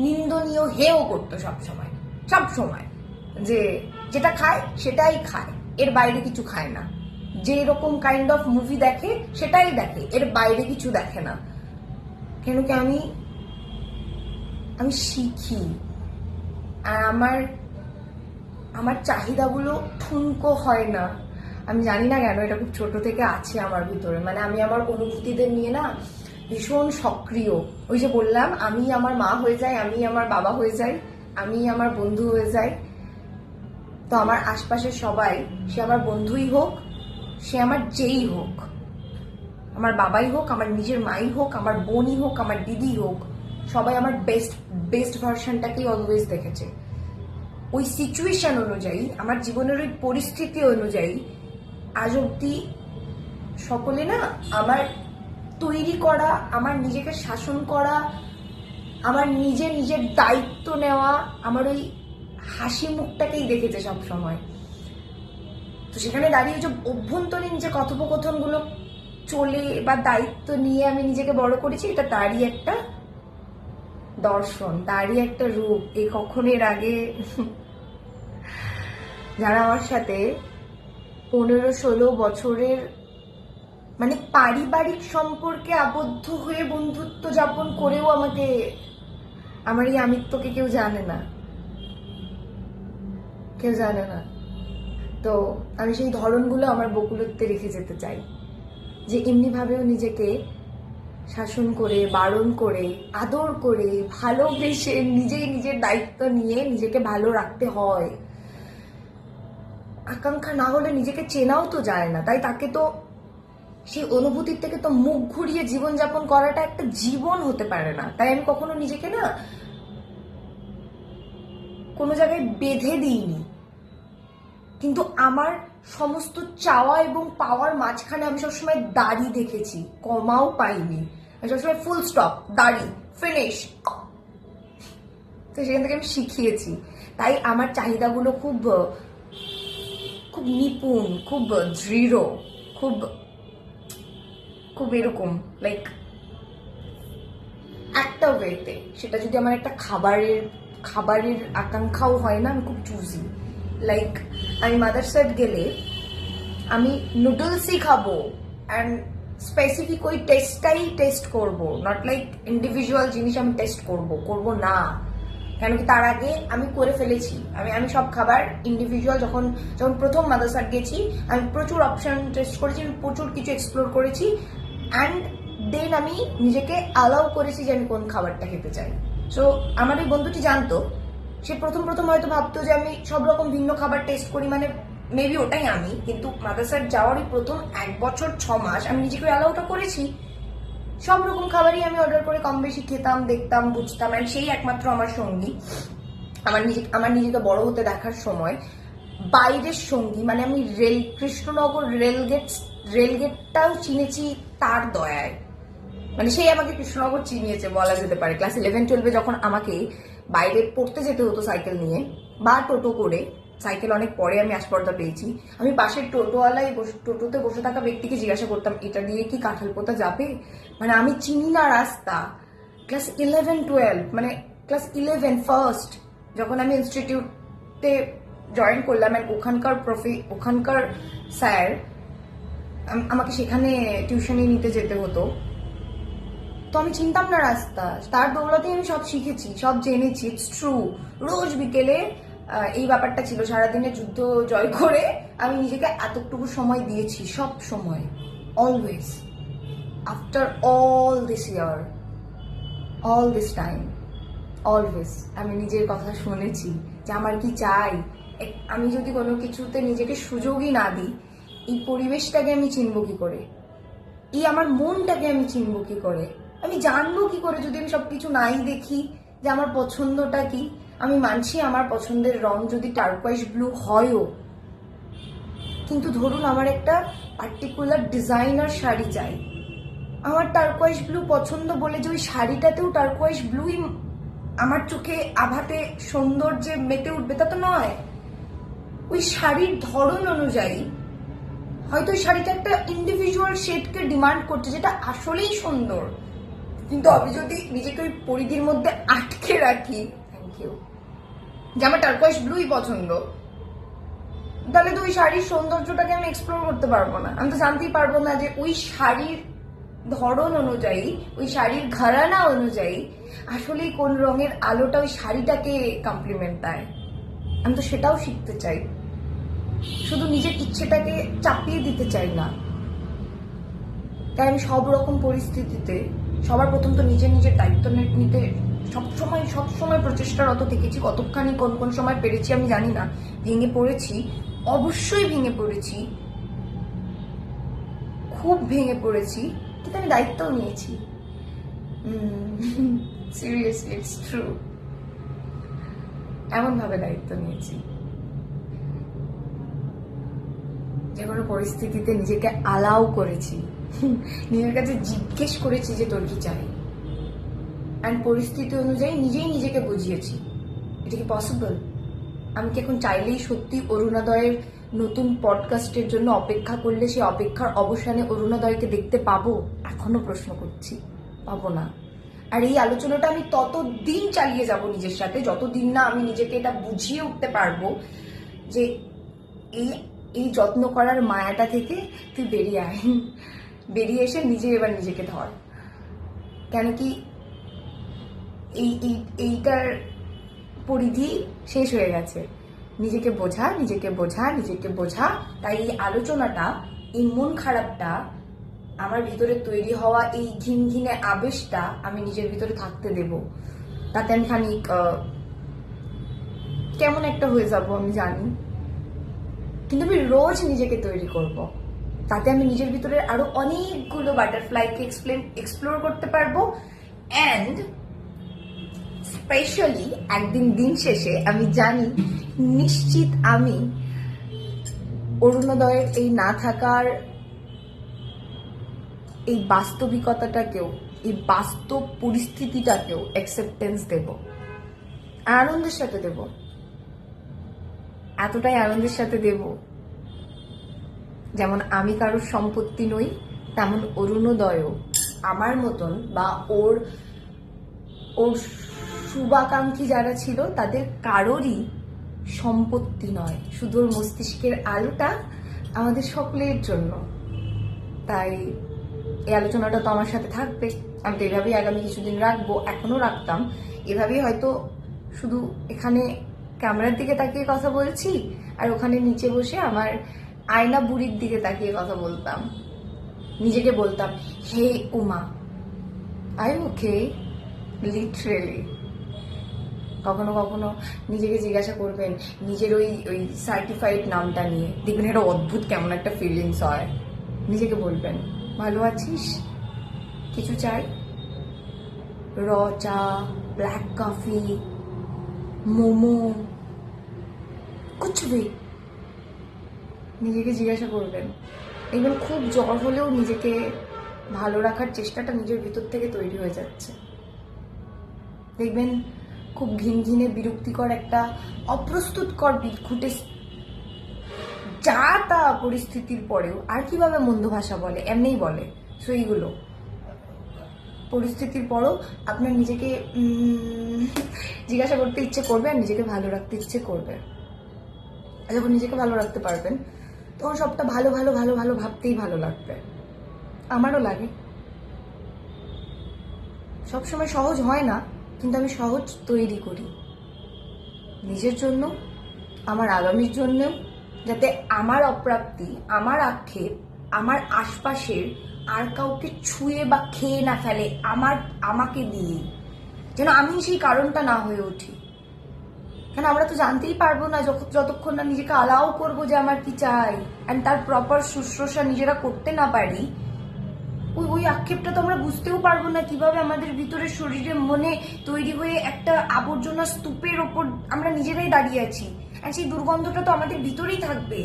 নিন্দনীয় হেও করতো সব সময়, যে যেটা খায় সেটাই খায়, এর বাইরে কিছু খায় না, যে এরকম কাইন্ড অফ মুভি দেখে সেটাই দেখে, এর বাইরে কিছু দেখে না। কেন কি আমি শিখি, আর আমার চাহিদাগুলো ঠুনকো হয় না। আমি জানি না কেন, এটা খুব ছোট থেকে আছে আমার ভিতরে। মানে আমি আমার অনুভূতিদের নিয়ে না ভীষণ সক্রিয়। ওই যে বললাম, আমি আমার মা হয়ে যাই, আমি আমার বাবা হয়ে যাই, আমি আমার বন্ধু হয়ে যাই। তো আমার আশপাশের সবাই, সে আমার বন্ধুই হোক, সে আমার যেই হোক, আমার বাবাই হোক, আমার নিজের মাই হোক, আমার বোনই হোক, আমার দিদি হোক, সবাই আমার বেস্ট ভার্সনটাকেই অলওয়েজ দেখেছে। ওই সিচুয়েশন অনুযায়ী, আমার জীবনের ওই পরিস্থিতি অনুযায়ী আজ অব্দি সকলে না আমার তৈরি করা, আমার নিজেকে শাসন করা, আমার নিজের দায়িত্ব নেওয়া, আমার ওই হাসি মুখটাকেই দেখেছে সব সময়। তো সেখানে দাঁড়িয়ে যে অভ্যন্তরীণ যে কথোপকথনগুলো চলে বা দায়িত্ব নিয়ে আমি নিজেকে বড় করেছি, এটা তারই একটা দর্শন, তারই একটা রূপ। এই কখন এর আগে যারা আমার সাথে 15-16 বছরের মানে পারিবারিক সম্পর্কে আবদ্ধ হয়ে বন্ধুত্ব যাপন করেও আমাকে, আমার এই আমিত্বকে কেউ জানে না। তো আমি সেই ধরনগুলো আমার বকুলত্বে রেখে যেতে চাই, যে এমনিভাবেও নিজেকে শাসন করে, বারণ করে, আদর করে, ভালোবেসে, নিজের দায়িত্ব নিয়ে নিজেকে ভালো রাখতে হয়। আকাঙ্ক্ষা না হলে নিজেকে চেনাও তো যায় না, তাই তাকে তো সেই অনুভূতির থেকে তো মুখ ঘুরিয়ে জীবনযাপন করাটা একটা জীবন হতে পারে না। তাই আমি কখনো নিজেকে না কোনো জায়গায় বেঁধে দিইনি, কিন্তু আমার সমস্ত চাওয়া এবং পাওয়ার মাঝখানে আমি সবসময় দাড়ি দেখেছি, কমাও পাইনি। আমি সবসময় ফুল স্টপ, দাড়ি, ফিনিশ। তো সেখান থেকে আমি শিখিয়েছি। তাই আমার চাহিদাগুলো খুব খুব নিপুণ, খুব দৃঢ়, খুব খুব এরকম, লাইক একটা ওয়েতে। সেটা যদি আমার একটা খাবারের আকাঙ্ক্ষাও হয় না, আমি খুব চুজি। লাইক আমি মাদারসাদ গেলে আমি নুডলসই খাবো, অ্যান্ড স্পেসিফিক ওই টেস্ট করবো, নট লাইক ইন্ডিভিজুয়াল জিনিস আমি টেস্ট করবো না। কেন কি তার আগে আমি করে ফেলেছি, আমি সব খাবার ইন্ডিভিজুয়াল, যখন প্রথম মাদারসাদ গেছি আমি প্রচুর অপশন টেস্ট করেছি, আমি প্রচুর কিছু এক্সপ্লোর করেছি, অ্যান্ড দেন আমি নিজেকে অ্যালাউ করেছি যে আমি কোন খাবারটা খেতে চাই। সো আমার ওই বন্ধুটি জানতো, সে প্রথম হয়তো ভাবতো যে আমি সব রকম ভিন্ন খাবার টেস্ট করি, মানে মেবি ওটাই আমি। কিন্তু মাদারসাদ যাওয়ারই প্রথম 1 বছর 6 মাস আমি নিজেকে অ্যালাউটা করেছি, সব রকম খাবারই আমি অর্ডার করে কম বেশি খেতাম, দেখতাম, বুঝতাম, অ্যান্ড সেই একমাত্র আমার সঙ্গী। আমার নিজেকে বড় হতে দেখার সময় বাইরের সঙ্গী, মানে আমি কৃষ্ণনগর রেলগেটটাও চিনেছি তার দয়ায়। মানে সেই আমাকে কৃষ্ণনগর চিনিয়েছে বলা যেতে পারে। ক্লাস 11-12 যখন আমাকে বাইরে পড়তে যেতে হতো সাইকেল নিয়ে বা টোটো করে, সাইকেল অনেক পরে আমি আসপর্দা পেয়েছি, আমি পাশের টোটোতে বসে থাকা ব্যক্তিকে জিজ্ঞাসা করতাম এটা দিয়ে কি কাঁঠালপোতা যাবে। মানে আমি চিনি না রাস্তা। ক্লাস 11-12, মানে ক্লাস 11 ফার্স্ট যখন আমি ইনস্টিটিউটে জয়েন করলাম, ওখানকার স্যার আমাকে সেখানে টিউশনি নিতে যেতে হতো, তো আমি চিনতাম না রাস্তা। তার দৌলতে আমি সব শিখেছি, সব জেনেছি। It's true. রোজ বিকেলে এই ব্যাপারটা ছিল, সারাদিনে যুদ্ধ জয় করে আমি নিজেকে এতটুকু সময় দিয়েছি, সব সময়, always. After all this year, all this time, always আমি নিজের কথা শুনেছি যে আমার কি চাই। আমি যদি কোনো কিছুতে নিজেকে সুযোগই না দিই, এই পরিবেশটাকে আমি চিনব কি করে, এই আমার মনটাকে আমি চিনব কি করে, আমি জানবো কি করে যদি আমি সবকিছু নাই দেখি যে আমার পছন্দটা কি। আমি মানছি আমার পছন্দের রং যদি টার্কোয়াইজ ব্লু হয়ও, কিন্তু ধরুন আমার একটা পার্টিকুলার ডিজাইনার শাড়ি চাই, আমার টার্কোয়াইজ ব্লু পছন্দ বলে যে ওই শাড়িটাতেও টার্কোয়াইজ ব্লুই আমার চোখে আভাতে সৌন্দর্যে মেতে উঠবে তা তো নয়। ওই শাড়ির ধরন অনুযায়ী হয়তো ওই শাড়িটা একটা ইন্ডিভিজুয়াল শেডকে ডিমান্ড করছে যেটা আসলেই সুন্দর, কিন্তু আমি যদি নিজেকে ওই পরিধির মধ্যে আটকে রাখি, থ্যাংক ইউ, যে আমার টার্কোয়াইজ ব্লুই পছন্দ, তাহলে তো ওই শাড়ির সৌন্দর্যটাকে আমি এক্সপ্লোর করতে পারবো না। আমি তো জানতেই পারবো না যে ওই শাড়ির ধরন অনুযায়ী, ওই শাড়ির ঘরানা অনুযায়ী আসলেই কোন রঙের আলোটা ওই শাড়িটাকে কমপ্লিমেন্ট দেয়। আমি তো সেটাও শিখতে চাই, শুধু নিজের ইচ্ছেটাকে চাপিয়ে দিতে চাই না। তাই আমি সব রকম পরিস্থিতিতে সবার প্রথম তো নিজের দায়িত্ব নিতে সবসময় প্রচেষ্টারত থেকেছি। কতখানি কোন সময় পেরেছি আমি জানি না। ভেঙে পড়েছি, অবশ্যই ভেঙে পড়েছি, খুব ভেঙে পড়েছি, কিন্তু আমি দায়িত্বও নিয়েছি। Seriously, it's true. এমন ভাবে দায়িত্ব নিয়েছি যে কোনো পরিস্থিতিতে নিজেকে অ্যালাউ করেছি, নিজের কাছে জিজ্ঞেস করেছি যে তোর কি চাই, অ্যান্ড পরিস্থিতি অনুযায়ী নিজেই নিজেকে বুঝিয়েছি এটা কি পসিবল। আমি কি এখন চাইলেই সত্যি অরুণোদয়ের নতুন পডকাস্টের জন্য অপেক্ষা করলে সেই অপেক্ষার অবসানে অরুণোদয়কে দেখতে পাবো? এখনো প্রশ্ন করছি, পাবো না। আর এই আলোচনাটা আমি ততদিন চালিয়ে যাব নিজের সাথে, যতদিন না আমি নিজেকে এটা বুঝিয়ে উঠতে পারবো যে এই যত্ন করার মায়াটা থেকে তুই বেরিয়ে আয়, বেরিয়ে এসে এবার নিজেকে ধর। কেন কি এইটার পরিধি শেষ হয়ে গেছে। নিজেকে বোঝা। তাই এই আলোচনাটা, এই মন খারাপটা, আমার ভিতরে তৈরি হওয়া এই ঘিনঘিনে আবেশটা আমি নিজের ভিতরে থাকতে দেব। তাতে আমি খানিক কেমন একটা হয়ে যাব আমি জানি, কিন্তু আমি রোজ নিজেকে তৈরি করব। তাতে আমি নিজের ভিতরে আরো অনেকগুলো বাটারফ্লাইকে এক্সপ্লোর করতে পারবো। অ্যান্ড স্পেশালি একদিন দিন শেষে আমি জানি নিশ্চিত আমি অরুণোদয়ের এই না থাকার এই বাস্তবিকতাটাকেও, এই বাস্তব পরিস্থিতিটাকেও অ্যাকসেপ্টেন্স দেব, আনন্দের সাথে দেব, এতটাই আনন্দের সাথে দেব যেমন আমি কারোর সম্পত্তি নই, তেমন অরুণোদয়ও আমার মতন বা ওর শুভাকাঙ্ক্ষী যারা ছিল তাদের কারোরই সম্পত্তি নয়। শুধু ওর মস্তিষ্কের আলোটা আমাদের সকলের জন্য। তাই এই আলোচনাটা তো আমার সাথে থাকবে। আমি তো এভাবেই আগামী কিছুদিন রাখবো, এখনো রাখতাম। এভাবেই হয়তো শুধু এখানে ক্যামেরার দিকে তাকিয়ে কথা বলছি, আর ওখানে নিচে বসে আমার আয়না বুড়ির দিকে তাকিয়ে কথা বলতাম। নিজেকে বলতাম, hey Uma, I am okay, literally. কখনো কখনো নিজেকে জিজ্ঞাসা করবেন নিজের ওই সার্টিফাইড নামটা নিয়ে, দেখবেন একটা অদ্ভুত কেমন একটা ফিলিংস হয়। নিজেকে বলবেন, ভালো আছিস, কিছু চাই, র চা, ব্ল্যাক কফি, মোমো, কুছ ভি নিজেকে জিজ্ঞাসা করবেন। এগুলো খুব জ্বর হলেও নিজেকে ভালো রাখার চেষ্টাটা নিজের ভিতর থেকে তৈরি হয়ে যাচ্ছে। দেখবেন খুব ঘিনঘিনে বিরক্তিকর একটা অপ্রস্তুতকর বিদঘুটে যা তা পরিস্থিতির পরেও আর কিভাবে মন্দ ভাষা বলে, এমনিই বলে। সো এইগুলো পরিস্থিতির পরও আপনার নিজেকে জিজ্ঞাসা করতে ইচ্ছে করবে আর নিজেকে ভালো রাখতে ইচ্ছে করবে। যখন নিজেকে ভালো রাখতে পারবেন তখন সবটা ভালো ভালো ভালো ভালো ভাবতেই ভালো লাগবে। আমারও লাগে। সবসময় সহজ হয় না, কিন্তু আমি সহজ তৈরি করি নিজের জন্য, আমার আগামীর জন্য, যাতে আমার অপ্রাপ্তি, আমার আক্ষেপ আমার আশপাশের আর কাউকে ছুঁয়ে বা খেয়ে না ফেলে আমাকে দিয়ে, যেন আমি সেই কারণটা না হয়ে উঠি। কেন আমরা তো জানতেই পারবো না যতক্ষণ না নিজেকে অ্যালাউ করবো যে আমার কি চাই, অ্যান্ড তার প্রপার শুশ্রূষা নিজেরা করতে না পারি। ওই আক্ষেপটা তো আমরা বুঝতেও পারবো না কিভাবে আমাদের ভিতরে শরীরে মনে তৈরি হয়ে একটা আবর্জনা স্তূপের ওপর আমরা নিজেরাই দাঁড়িয়ে আছি, আর সেই দুর্গন্ধটা তো আমাদের ভিতরেই থাকবে।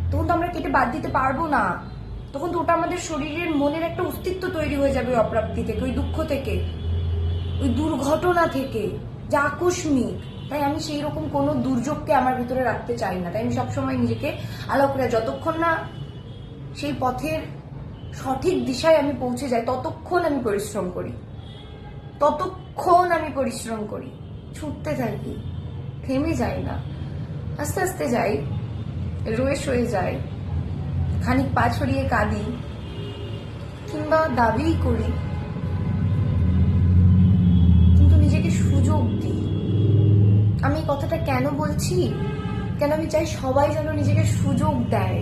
তখন তো আমরা কেটে বাদ দিতে পারবো না। তখন তো ওটা আমাদের শরীরের মনের একটা অস্তিত্ব তৈরি হয়ে যাবে, অপ্রাপ্তি থেকে, ওই দুঃখ থেকে, ওই দুর্ঘটনা থেকে, যা আকস্মিক। তাই আমি সেই রকম কোনো দুর্যোগকে আমার ভিতরে রাখতে চাই না। তাই আমি সবসময় নিজেকে আলাদা করে, যতক্ষণ না সেই পথের সঠিক দিশায় আমি পৌঁছে যাই ততক্ষণ আমি পরিশ্রম করি, ছুটতে থাকি, থেমে যাই না, আস্তে আস্তে যাই, রয়ে সয়ে যাই, খানিক পা ছড়িয়ে কাঁদি কিংবা দাবিই করি, কিন্তু নিজেকে সুযোগ দিই। আমি এই কথাটা কেন বলছি, কেন আমি চাই সবাই যেন নিজেকে সুযোগ দেয়।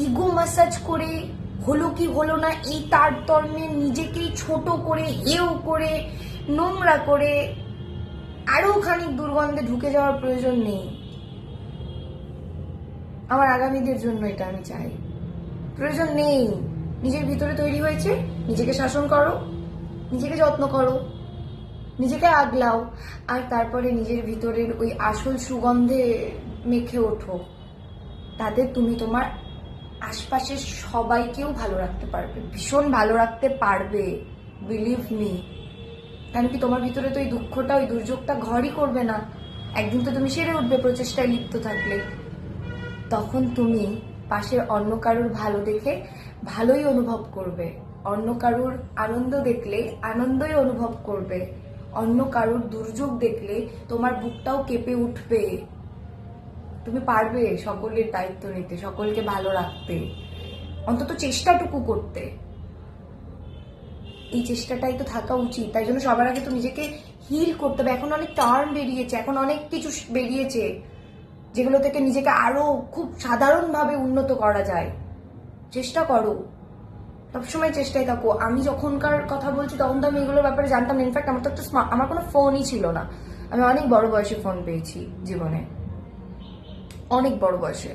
ইগো ম্যাসাজ করে হলো কি হলো না এই তারতম্যে নিজেকেই ছোট করে, হেও করে, নোংরা করে আরো খানিক দুর্গন্ধে ঢুকে যাওয়ার প্রয়োজন নেই। আমার আগামীদের জন্য এটা আমি চাই। প্রয়োজন নেই। নিজের ভিতরে তৈরি হয়েছে, নিজেকে শাসন করো, নিজেকে যত্ন করো, নিজেকে আগলাও, আর তারপরে নিজের ভিতরের ওই আসল সুগন্ধে মেখে ওঠো। তাতে তুমি তোমার আশপাশের সবাইকেও ভালো রাখতে পারবে, ভীষণ ভালো রাখতে পারবে, বিলিভ মি। কেন কি তোমার ভিতরে তো ওই দুঃখটা, ওই দুর্যোগটা ঘরই করবে না। একদিন তো তুমি সেরে উঠবে প্রচেষ্টায় লিপ্ত থাকলে। তখন তুমি পাশের অন্য কারোর ভালো দেখে ভালোই অনুভব করবে, অন্য কারোর আনন্দ দেখলে আনন্দই অনুভব করবে, অন্য কারোর দুর্যোগ দেখলে তোমার বুকটাও কেঁপে উঠবে। তুমি পারবে সকলের দায়িত্ব নিতে, সকলকে ভালো রাখতে, অন্তত চেষ্টাটুকু করতে। এই চেষ্টাটাই তো থাকা উচিত। তাই জন্য সবার আগে তো নিজেকে হিল করতে হবে। এখন অনেক টার্ম বেরিয়েছে, এখন অনেক কিছু বেরিয়েছে যেগুলো থেকে নিজেকে আরো খুব সাধারণভাবে উন্নত করা যায়। চেষ্টা করো, সবসময় চেষ্টায় থাকো। আমি যখনকার কথা বলছি তখন তো আমি এগুলোর ব্যাপারে জানতাম না। ইনফ্যাক্ট আমার তো একটা আমার কোনো ফোনই ছিল না। আমি অনেক বড় বয়সে ফোন পেয়েছি জীবনে, অনেক বড় বয়সে।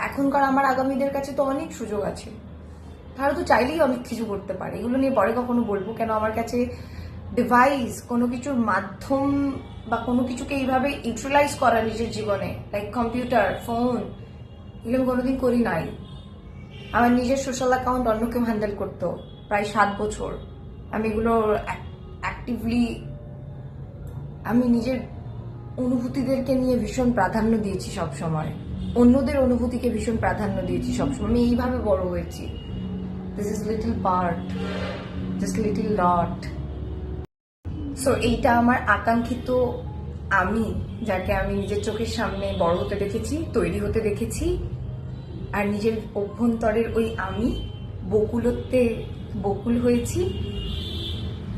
এখনকার আমার আগামীদের কাছে তো অনেক সুযোগ আছে, তারা তো চাইলেই অনেক কিছু করতে পারে। এগুলো নিয়ে পরে কখনো বলবো। কেন আমার কাছে ডিভাইস, কোনো কিছুর মাধ্যম বা কোনো কিছুকে এইভাবে ইউটিলাইজ করা নিজের জীবনে, লাইক কম্পিউটার, ফোন, এগুলো আমি কোনোদিন করি নাই। আমার নিজের সোশ্যাল অ্যাকাউন্ট অন্য কেউ হ্যান্ডেল করতো প্রায় 7 বছর। আমি এগুলো অ্যাক্টিভলি, আমি নিজের অনুভূতিদেরকে নিয়ে ভীষণ প্রাধান্য দিয়েছি সবসময়, অন্যদের অনুভূতিকে ভীষণ প্রাধান্য দিয়েছি সবসময়। আমি এইভাবে বড় হয়েছি। This is little part, just little dot. So এইটা আমার আকাঙ্ক্ষিত আমি, যাকে আমি নিজের চোখের সামনে বড় হতে দেখেছি, তৈরি হতে দেখেছি। আর নিজের অভ্যন্তরের ওই আমি বকুলত্বে বকুল হয়েছি,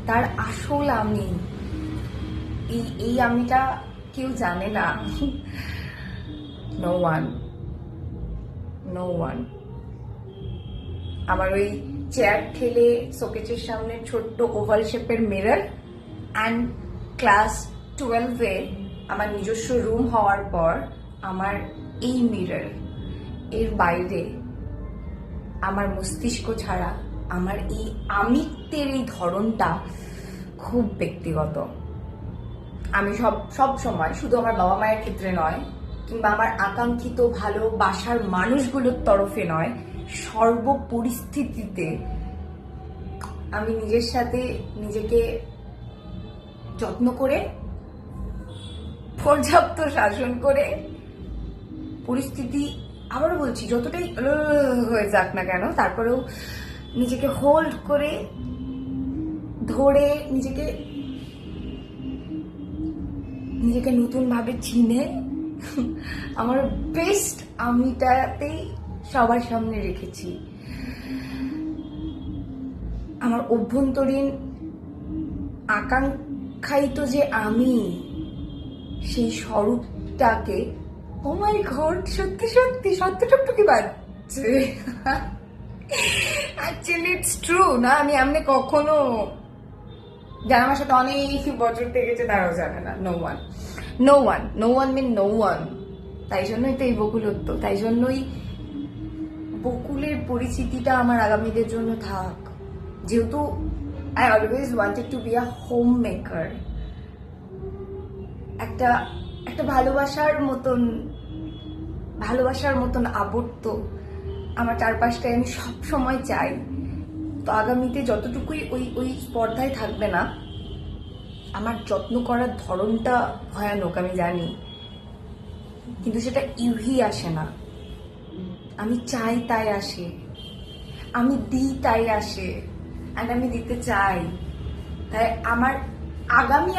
তার আসল আমি। এই আমিটা কেউ জানে না। No one. আমার ওই চেয়ার ঠেলে শোকেসের সামনে ছোট্ট ওভাল শেপের মিরর, অ্যান্ড ক্লাস 12-এ আমার নিজস্ব রুম হওয়ার পর আমার এই মিরর, এর বাইরে আমার মস্তিষ্ক ছাড়া আমার এই আমিত্বের এই ধরনটা খুব ব্যক্তিগত। আমি সব সময়, শুধু আমার বাবা মায়ের ক্ষেত্রে নয়, কিংবা আমার আকাঙ্ক্ষিত ভালোবাসার মানুষগুলোর তরফে নয়, সর্ব পরিস্থিতিতে আমি নিজের সাথে নিজেকে যত্ন করে, পর্যাপ্ত শাসন করে, পরিস্থিতি আবারও বলছি যতটাই হয়ে যাক না কেন, তারপরেও নিজেকে হোল্ড করে ধরে নিজেকে নতুন ভাবে চিনে আমার বেস্ট আমিটাতেই সবার সামনে রেখেছি। আমার অভ্যন্তরীণ আকাঙ্ক্ষায়িত যে আমি, সেই স্বরূপটাকে, ও মাই গড, সত্যি সত্যি টুকটুকি বাজছে। অ্যাকচুয়ালি ইটস ট্রু না, আমি এমনি কখনো, যারা আমার সাথে অনেক বছর থেকেছে তারাও জানে না। No one mean no one. তাই জন্যই তো এই বকুলত্ব, তাই জন্যই বকুলের পরিচিতিটা আমার আগামীদের জন্য থাক। যেহেতু I always wanted to be a home maker, একটা ভালোবাসার মতন আবর্ত আমার চারপাশটায় আমি সব সময় চাই। তো আগামীতে যতটুকুই ওই স্পর্ধায় থাকবে না, আমার যত্ন করার ধরনটা ভয়ানক আমি জানি, কিন্তু সেটা ইউহি আসে না। আমি চাই তাই আসে, আমি দিই তাই আসে, আর আমি দিতে চাই। তাই আমার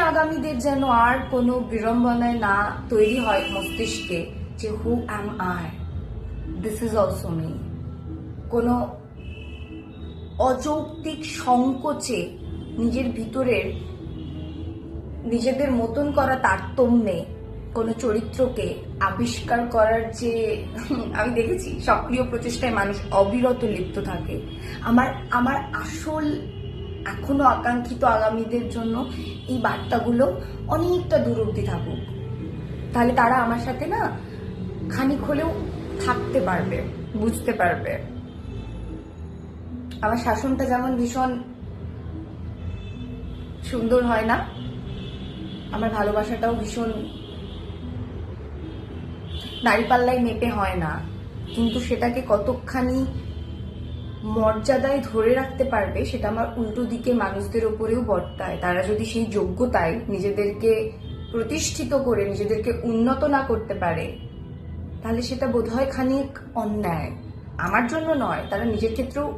আগামীদের যেন আর কোনো বিড়ম্বনায় না তৈরি হয় মস্তিষ্কে যে who am I, this is also me. কোনো অযৌক্তিক সংকোচে নিজের ভিতরের নিজেদের মতন করা তারতম্যে কোনো চরিত্রকে আবিষ্কার করার যে আমি দেখেছি সক্রিয় প্রচেষ্টায় মানুষ অবিরত লিপ্ত থাকে। আমার আসল এখনো আকাঙ্ক্ষিত আগামীদের জন্য এই বার্তাগুলো অনেকটা দূর অব্দি থাকুক, তাহলে তারা আমার সাথে না খানিক হলেও থাকতে পারবে, বুঝতে পারবে। আমার শাসনটা যেমন ভীষণ সুন্দর হয় না, আমার ভালোবাসাটাও ভীষণ দাঁড়িপাল্লায় মেপে হয় না, কিন্তু সেটাকে কতখানি মর্যাদায় ধরে রাখতে পারবে সেটা আমার উল্টো দিকে মানুষদের ওপরেও বর্তায়। তারা যদি সেই যোগ্যতায় নিজেদেরকে প্রতিষ্ঠিত করে নিজেদেরকে উন্নত না করতে পারে, তাহলে সেটা বোধহয় খানিক অন্যায়। আমার জন্য নয়, তারা নিজের ক্ষেত্রেও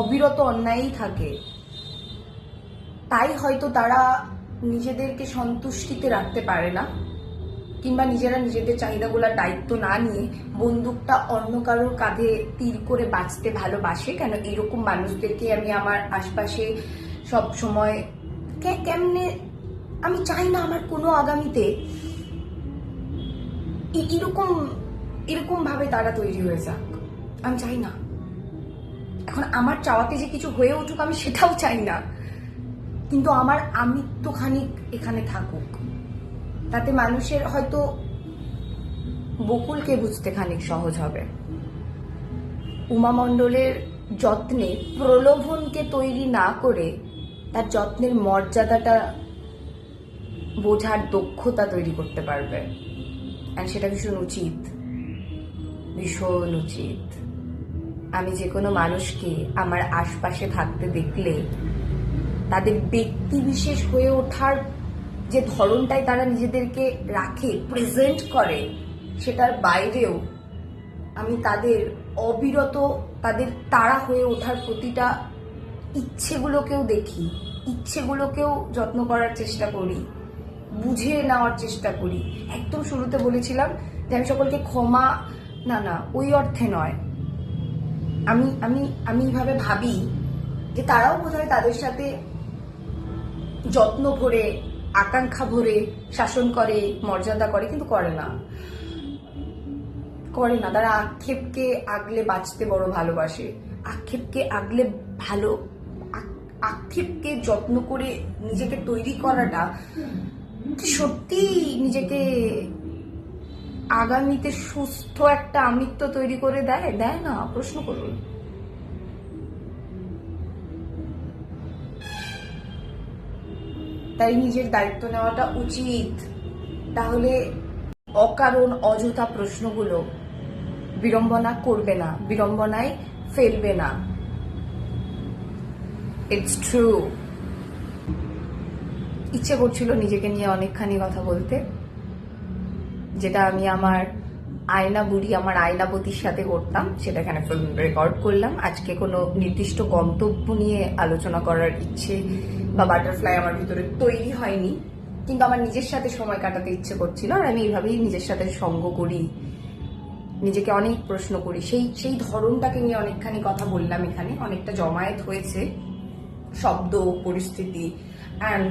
অবিরত অন্যায়ই থাকে। তাই হয়তো তারা নিজেদেরকে সন্তুষ্টিতে রাখতে পারে না, কিংবা নিজেরা নিজেদের চাহিদাগুলোর দায়িত্ব না নিয়ে বন্দুকটা অন্য কারোর কাঁধে তীর করে বাঁচতে ভালোবাসে। কেন এরকম মানুষদেরকে আমি আমার আশপাশে সব সময় কেমনে, আমি চাই না আমার কোনো আগামীতে এরকম ভাবে তারা তৈরি হয়ে যাক, আমি চাই না। এখন আমার চাওয়াতে যে কিছু হয়ে উঠুক আমি সেটাও চাই না, কিন্তু আমার আমিত্ব খানিক এখানে থাকুক। তাতে মানুষের হয়তো বকুলকে বুঝতে খানিক সহজ হবে। উমা মণ্ডলের যত্নে প্রলোভনকে তৈরি না করে তার যত্নের মর্যাদাটা বোঝার দক্ষতা তৈরি করতে পারবে, আর সেটা ভীষণ উচিত, ভীষণ উচিত। আমি যে কোনো মানুষকে আমার আশপাশে থাকতে দেখলে তাদের ব্যক্তি বিশেষ হয়ে ওঠার যে ধরনটাই তারা নিজেদেরকে রাখে, প্রেজেন্ট করে, সেটার বাইরেও আমি তাদের অবিরত তাদের তারা হয়ে ওঠার প্রতিটা ইচ্ছেগুলোকেও দেখি, ইচ্ছেগুলোকেও যত্ন করার চেষ্টা করি, বুঝে নেওয়ার চেষ্টা করি। একদম শুরুতে বলেছিলাম যে আমি সকলকে ক্ষমা, না ওই অর্থে নয়, আমি এইভাবে ভাবি যে তারাও বোধহয় তাদের সাথে যত্ন ভরে, আকাঙ্ক্ষা ভরে শাসন করে, মর্যাদা করে, কিন্তু করে না। তারা আক্ষেপকে আগলে বাঁচতে বড় ভালোবাসে, আক্ষেপকে যত্ন করে নিজেকে তৈরি করাটা সত্যি নিজেকে আগামীতে সুস্থ একটা আমিত্ব তৈরি করে দেয় না? প্রশ্ন করুন। তাই নিজের দায়িত্ব নেওয়াটা উচিত। তাহলে অকারণ অযথা প্রশ্নগুলো বিড়ম্বনা করবে না, বিড়ম্বনায় ফেলবে না। It's true. ইচ্ছে করছিল নিজেকে নিয়ে অনেকখানি কথা বলতে, যেটা আমি আমার আয়না বুড়ি, আমার আয়নাপতির সাথে করতাম, সেটা এখানে ফিল্ম রেকর্ড করলাম। আজকে কোনো নির্দিষ্ট গন্তব্য নিয়ে আলোচনা করার ইচ্ছে বা বাটারফ্লাই আমার ভিতরে তৈরি হয়নি, কিন্তু আমার নিজের সাথে সময় কাটাতে ইচ্ছে করছিল। আর আমি এইভাবেই নিজের সাথে সঙ্গ করি, নিজেকে অনেক প্রশ্ন করি। সেই ধরনটাকে নিয়ে অনেকখানি কথা বললাম এখানে। অনেকটা জমায়েত হয়েছে শব্দ, পরিস্থিতি, অ্যান্ড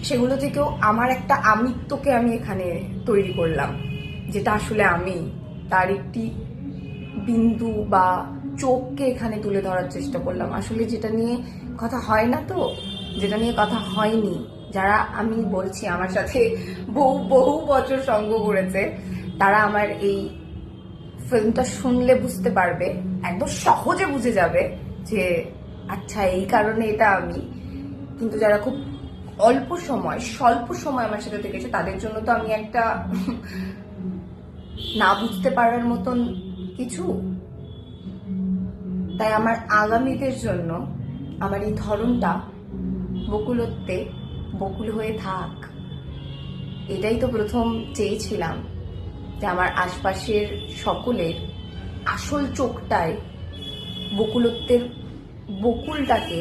সেগুলো থেকেও আমার একটা আমিত্বকে আমি এখানে তৈরি করলাম, যেটা আসলে আমি, তার একটি বিন্দু বা চোখকে এখানে তুলে ধরার চেষ্টা করলাম। আসলে যেটা নিয়ে কথা হয় না, তো যেটা নিয়ে কথা হয়নি, যারা আমি বলছি আমার সাথে বহু বহু বছর সঙ্গ করেছে, তারা আমার এই ফিল্মটা শুনলে বুঝতে পারবে, একদম সহজে বুঝে যাবে যে আচ্ছা এই কারণে এটা আমি। কিন্তু যারা খুব স্বল্প সময় আমার সাথে থেকেছে, তাদের জন্য তো আমি একটা না বুঝতে পারার মতন কিছু। তাই আমার আগামীদের জন্য আমার এই ধরনটা বকুলত্বে বকুল হয়ে থাক। এটাই তো প্রথম চেয়েছিলাম, যে আমার আশপাশের সকলের আসল চোখটায় বকুলত্বের বকুলটাকে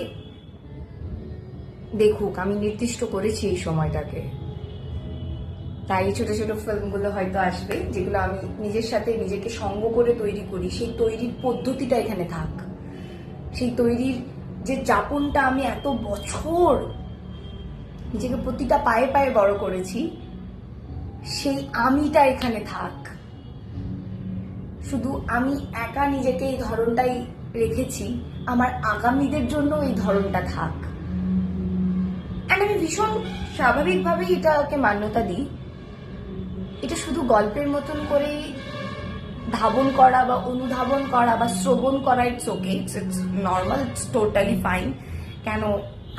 দেখুক। আমি নির্দিষ্ট করেছি এই সময়টাকে। তাই ছোট ছোট ফিল্মগুলো হয়তো আসবে, যেগুলো আমি নিজের সাথে নিজেকে সঙ্গ করে তৈরি করি। সেই তৈরির পদ্ধতিটা এখানে থাক, সেই তৈরির যে যাপনটা আমি এত বছর নিজেকে প্রতিটা পায়ে পায়ে বড় করেছি, সেই আমিটা এখানে থাক। শুধু আমি একা নিজেকে এই ধরনটাই রেখেছি, আমার আগামীদের জন্য এই ধরনটা থাক। আমি ভীষণ স্বাভাবিকভাবেই এটাকে মান্যতা দিই। এটা শুধু গল্পের মতন করে ধাবন করা বা অনুধাবন করা বা শ্রবণ করা, it's okay, it's normal, it's totally fine. কেন,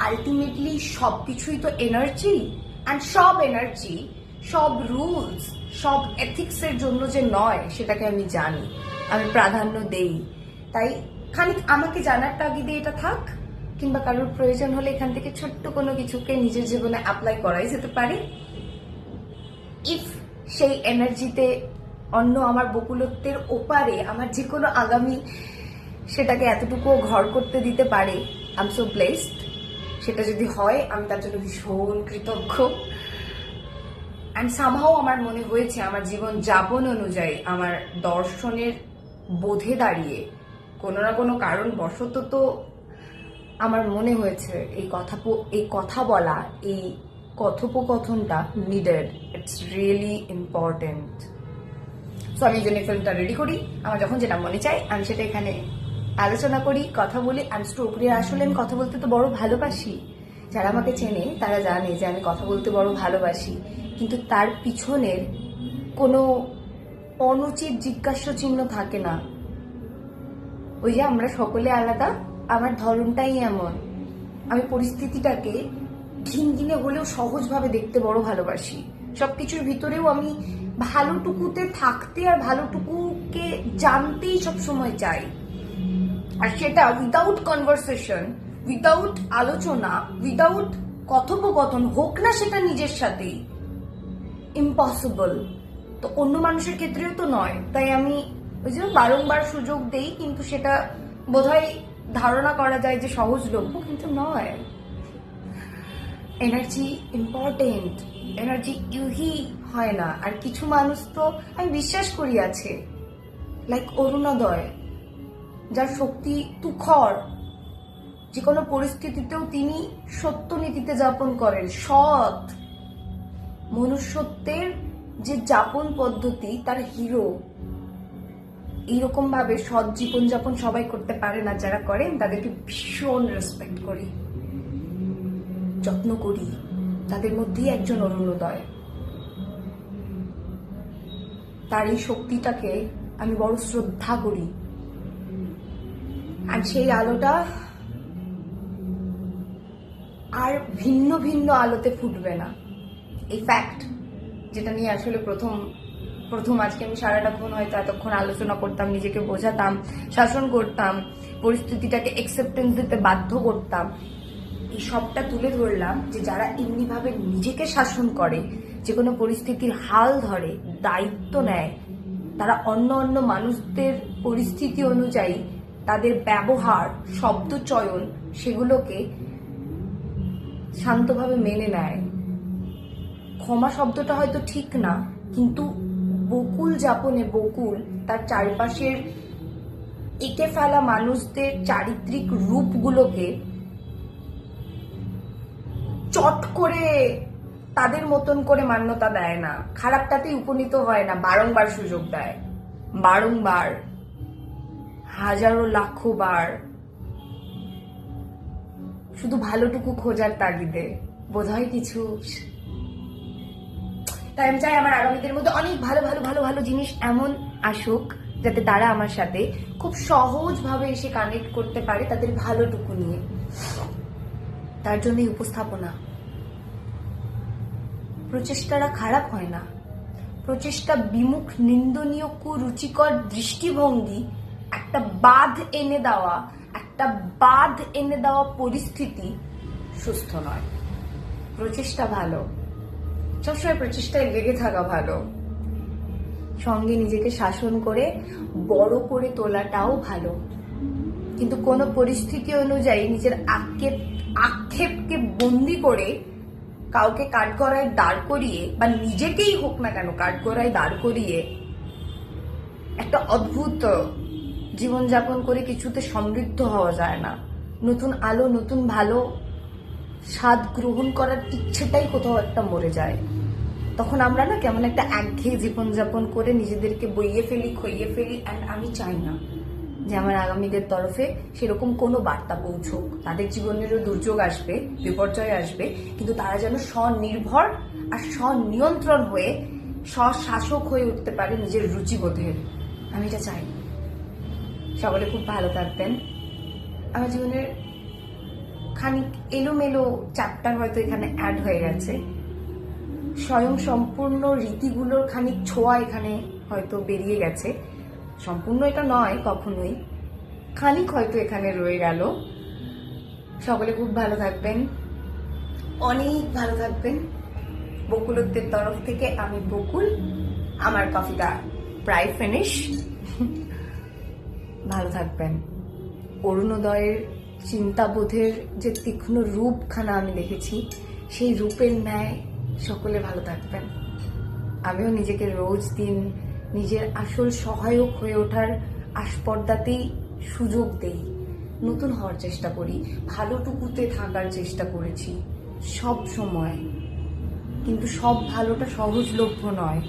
আলটিমেটলি সবকিছুই তো এনার্জি, অ্যান্ড সব এনার্জি, সব রুলস, সব এথিক্সের জন্য যে নয়, সেটাকে আমি জানি, আমি প্রাধান্য দেই। তাই খানিক আমাকে জানার তাগিদে এটা থাক, কিংবা কারোর প্রয়োজন হলে এখান থেকে ছোট্ট কোনো কিছুকে নিজের জীবনে অ্যাপ্লাই করাই যেতে পারে। ইফ সেই এনার্জিতে অন্য আমার বকুলত্বের ওপারে আমার যে কোনো আগামী সেটাকে এতটুকুও ঘর করতে দিতে পারে, আই এম সো ব্লেসড। সেটা যদি হয়, আমি তার জন্য ভীষণ কৃতজ্ঞ। অ্যান্ড সামহাও আমার মনে হয়েছে আমার জীবন যাপন অনুযায়ী, আমার দর্শনের বোধে দাঁড়িয়ে কোনো না কোনো কারণ বশত তো আমার মনে হয়েছে এই কথা বলা, এই কথোপকথনটা needed, it's really important. So আমি এই জন্য ফিল্মটা রেডি করি। আমার যখন যেটা মনে চাই আমি সেটা এখানে আলোচনা করি, কথা বলি, অ্যান্ড স্টোর করি। আসলে আমি কথা বলতে তো বড় ভালোবাসি। যারা আমাকে চেনে তারা জানে যে আমি কথা বলতে বড় ভালোবাসি, কিন্তু তার পিছনের কোনো অনুচিত জিজ্ঞাসা চিহ্ন থাকে না। ওই যে আমরা সকলে আলাদা, আমার ধরনটাই এমন। আমি পরিস্থিতিটাকে ঘিনঘিনে হলেও সহজভাবে দেখতে বড় ভালোবাসি। সবকিছুর ভিতরেও আমি ভালোটুকুতে থাকতে আর ভালোটুকুকে জানতেই সবসময় চাই। আর সেটা উইদাউট কনভারসেশন, উইদাউট আলোচনা, উইদাউট কথোপকথন হোক না সেটা নিজের সাথেই, ইম্পসিবল। তো অন্য মানুষের ক্ষেত্রেও তো নয়। তাই আমি ওই যে বারংবার সুযোগ দেই, কিন্তু সেটা বোধহয় ধারণা করা যায় যে সহজলভ্য, কিন্তু নয়। এনার্জি ইম্পর্টেন্ট, এনার্জি ইউহি হয় না। আর কিছু মানুষ তো আমি বিশ্বাস করি আছে, লাইক অরুণোদয়, যার শক্তি তুখর, যে কোনো পরিস্থিতিতেও তিনি সত্য নীতিতে যাপন করেন, সৎ মনুষ্যত্বের যে যাপন পদ্ধতি, তার হিরো। এইরকম ভাবে সৎ জীবনযাপন সবাই করতে পারে না, যারা করেন তাদেরকে ভীষণ রেসপেক্ট করি, যত্ন করি। তাদের মধ্যেই একজন অরুণোদয়। তার এই শক্তিটাকে আমি বড় শ্রদ্ধা করি। আর সেই আলোটা আর ভিন্ন ভিন্ন আলোতে ফুটবে না। এই ফ্যাক্ট, যেটা নিয়ে আসলে প্রথম আজকে আমি সারাটাক্ষণ হয়তো এতক্ষণ আলোচনা করতাম, নিজেকে বোঝাতাম, শাসন করতাম, পরিস্থিতিটাকে অ্যাকসেপ্টেন্স দিতে বাধ্য করতাম, এই সবটা তুলে ধরলাম যে যারা এমনিভাবে নিজেকে শাসন করে, যে কোনো পরিস্থিতির হাল ধরে, দায়িত্ব নেয়, তারা অন্য মানুষদের পরিস্থিতি অনুযায়ী তাদের ব্যবহার, শব্দ চয়ন, সেগুলোকে শান্তভাবে মেনে নেয়। ক্ষমা শব্দটা হয়তো ঠিক না, কিন্তু বকুল যাপনে বকুল তার চারপাশের এঁকে ফেলা মানুষদের চারিত্রিক রূপগুলোকে চট করে তাদের মতন করে মান্যতা দেয় না, খারাপটাতেই উপনীত হয় না, বারংবার সুযোগ দেয়, বারংবার, হাজারো লাখো বার, শুধু ভালোটুকু খোঁজার তাগিদে। বোধহয় কিছু। তাই আমি চাই আমার আগামীদের মধ্যে অনেক ভালো ভালো ভালো ভালো জিনিস এমন আসুক, যাতে তারা আমার সাথে খুব সহজভাবে এসে কানেক্ট করতে পারে তাদের ভালোটুকু নিয়ে। তার জন্যই উপস্থাপনা। প্রচেষ্টাটা খারাপ হয় না, প্রচেষ্টা বিমুখ, নিন্দনীয়, কুরুচিকর দৃষ্টিভঙ্গি, একটা বাঁধ এনে দেওয়া পরিস্থিতি সুস্থ নয়। প্রচেষ্টা ভালো, সবসময় প্রচেষ্টায় লেগে থাকা ভালো, সঙ্গে নিজেকে শাসন করে বড় করে তোলাটাও ভালো, কিন্তু কোনো পরিস্থিতি অনুযায়ী নিজের আক্ষেপকে বন্দি করে কাউকে কাঠগড়ায় দাঁড় করিয়ে, বা নিজেকেই হোক না কেন কাঠগড়ায় দাঁড় করিয়ে একটা অদ্ভুত জীবনযাপন করে কিছুতে সমৃদ্ধ হওয়া যায় না। নতুন আলো, নতুন ভালো স্বাদ গ্রহণ করার ইচ্ছেটাই কোথাও একটা মরে যায়। তখন আমরা না কেমন একটা একঘেয়ে জীবনযাপন করে নিজেদেরকে বইয়ে ফেলি, খইয়ে ফেলি। অ্যান্ড আমি চাই না যে আমার আগামীদের তরফে সেরকম কোনো বার্তা পৌঁছুক। তাদের জীবনেরও দুর্যোগ আসবে, বিপর্যয় আসবে, কিন্তু তারা যেন স্বনির্ভর আর স্বনিয়ন্ত্রণ হয়ে স্বশাসক হয়ে উঠতে পারে নিজের রুচিবোধের। আমি এটা চাই। সকলে খুব ভালো থাকবেন। আমার জীবনের খানিক এলোমেলো চ্যাপ্টার হয়তো এখানে অ্যাড হয়ে গেছে, স্বয়ং সম্পূর্ণ রীতিগুলোর খানিক ছোঁয়া এখানে হয়তো বেরিয়ে গেছে। সম্পূর্ণ এটা নয় কখনোই, খানিক হয়তো এখানে রয়ে গেল। সকলে খুব ভালো থাকবেন, অনেক ভালো থাকবেন। বকুলত্বের তরফ থেকে আমি বকুল। আমার কফিটা প্রায় ফিনিশ। ভালো থাকবেন। অরুণোদয়ের চিন্তাবোধের যে তীক্ষ্ণ রূপখানা আমি দেখেছি, সেই রূপের ন্যায় সকলে ভালো থাকবেন। আমিও নিজেকে রোজ দিন নিজের আসল সহায়ক হয়ে ওঠার আস্পর্দাতেই সুযোগ দেই, নতুন হওয়ার চেষ্টা করি, ভালোটুকুতে থাকার চেষ্টা করেছি সব সময়। কিন্তু সব ভালোটা সহজলভ্য নয়,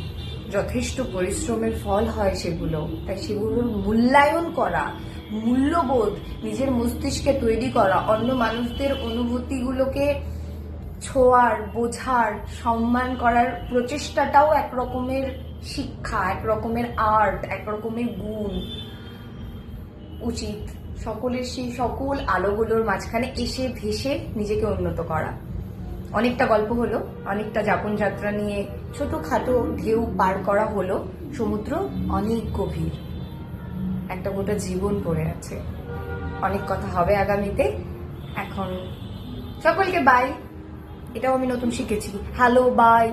যথেষ্ট পরিশ্রমের ফল হয় সেগুলো। তাই সেগুলোর মূল্যায়ন করা, মূল্যবোধ নিজের মস্তিষ্কে তৈরি করা, অন্য মানুষদের অনুভূতিগুলোকে ছোঁয়ার, বোঝার, সম্মান করার প্রচেষ্টাটাও এক রকমের শিক্ষা, এক রকমের আর্ট, এক রকমের গুণ। উচিত সকলের সেই সকল আলোগুলোর মাঝখানে এসে ভেসে নিজেকে উন্নত করা। অনেকটা গল্প হলো, অনেকটা যাপন যাত্রা নিয়ে ছোটখাটো ঢেউ পার করা হলো। সমুদ্র অনেক গভীর, একটা গোটা জীবন পড়ে আছে। অনেক কথা হবে আগামীতে। এখন সকলকে বাই। এটাও আমি নতুন শিখেছি, হ্যালো, বাই।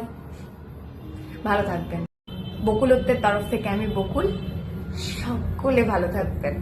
ভালো থাকবেন। বকুলত্বের তরফ থেকে আমি বকুল। সকলে ভালো থাকবেন।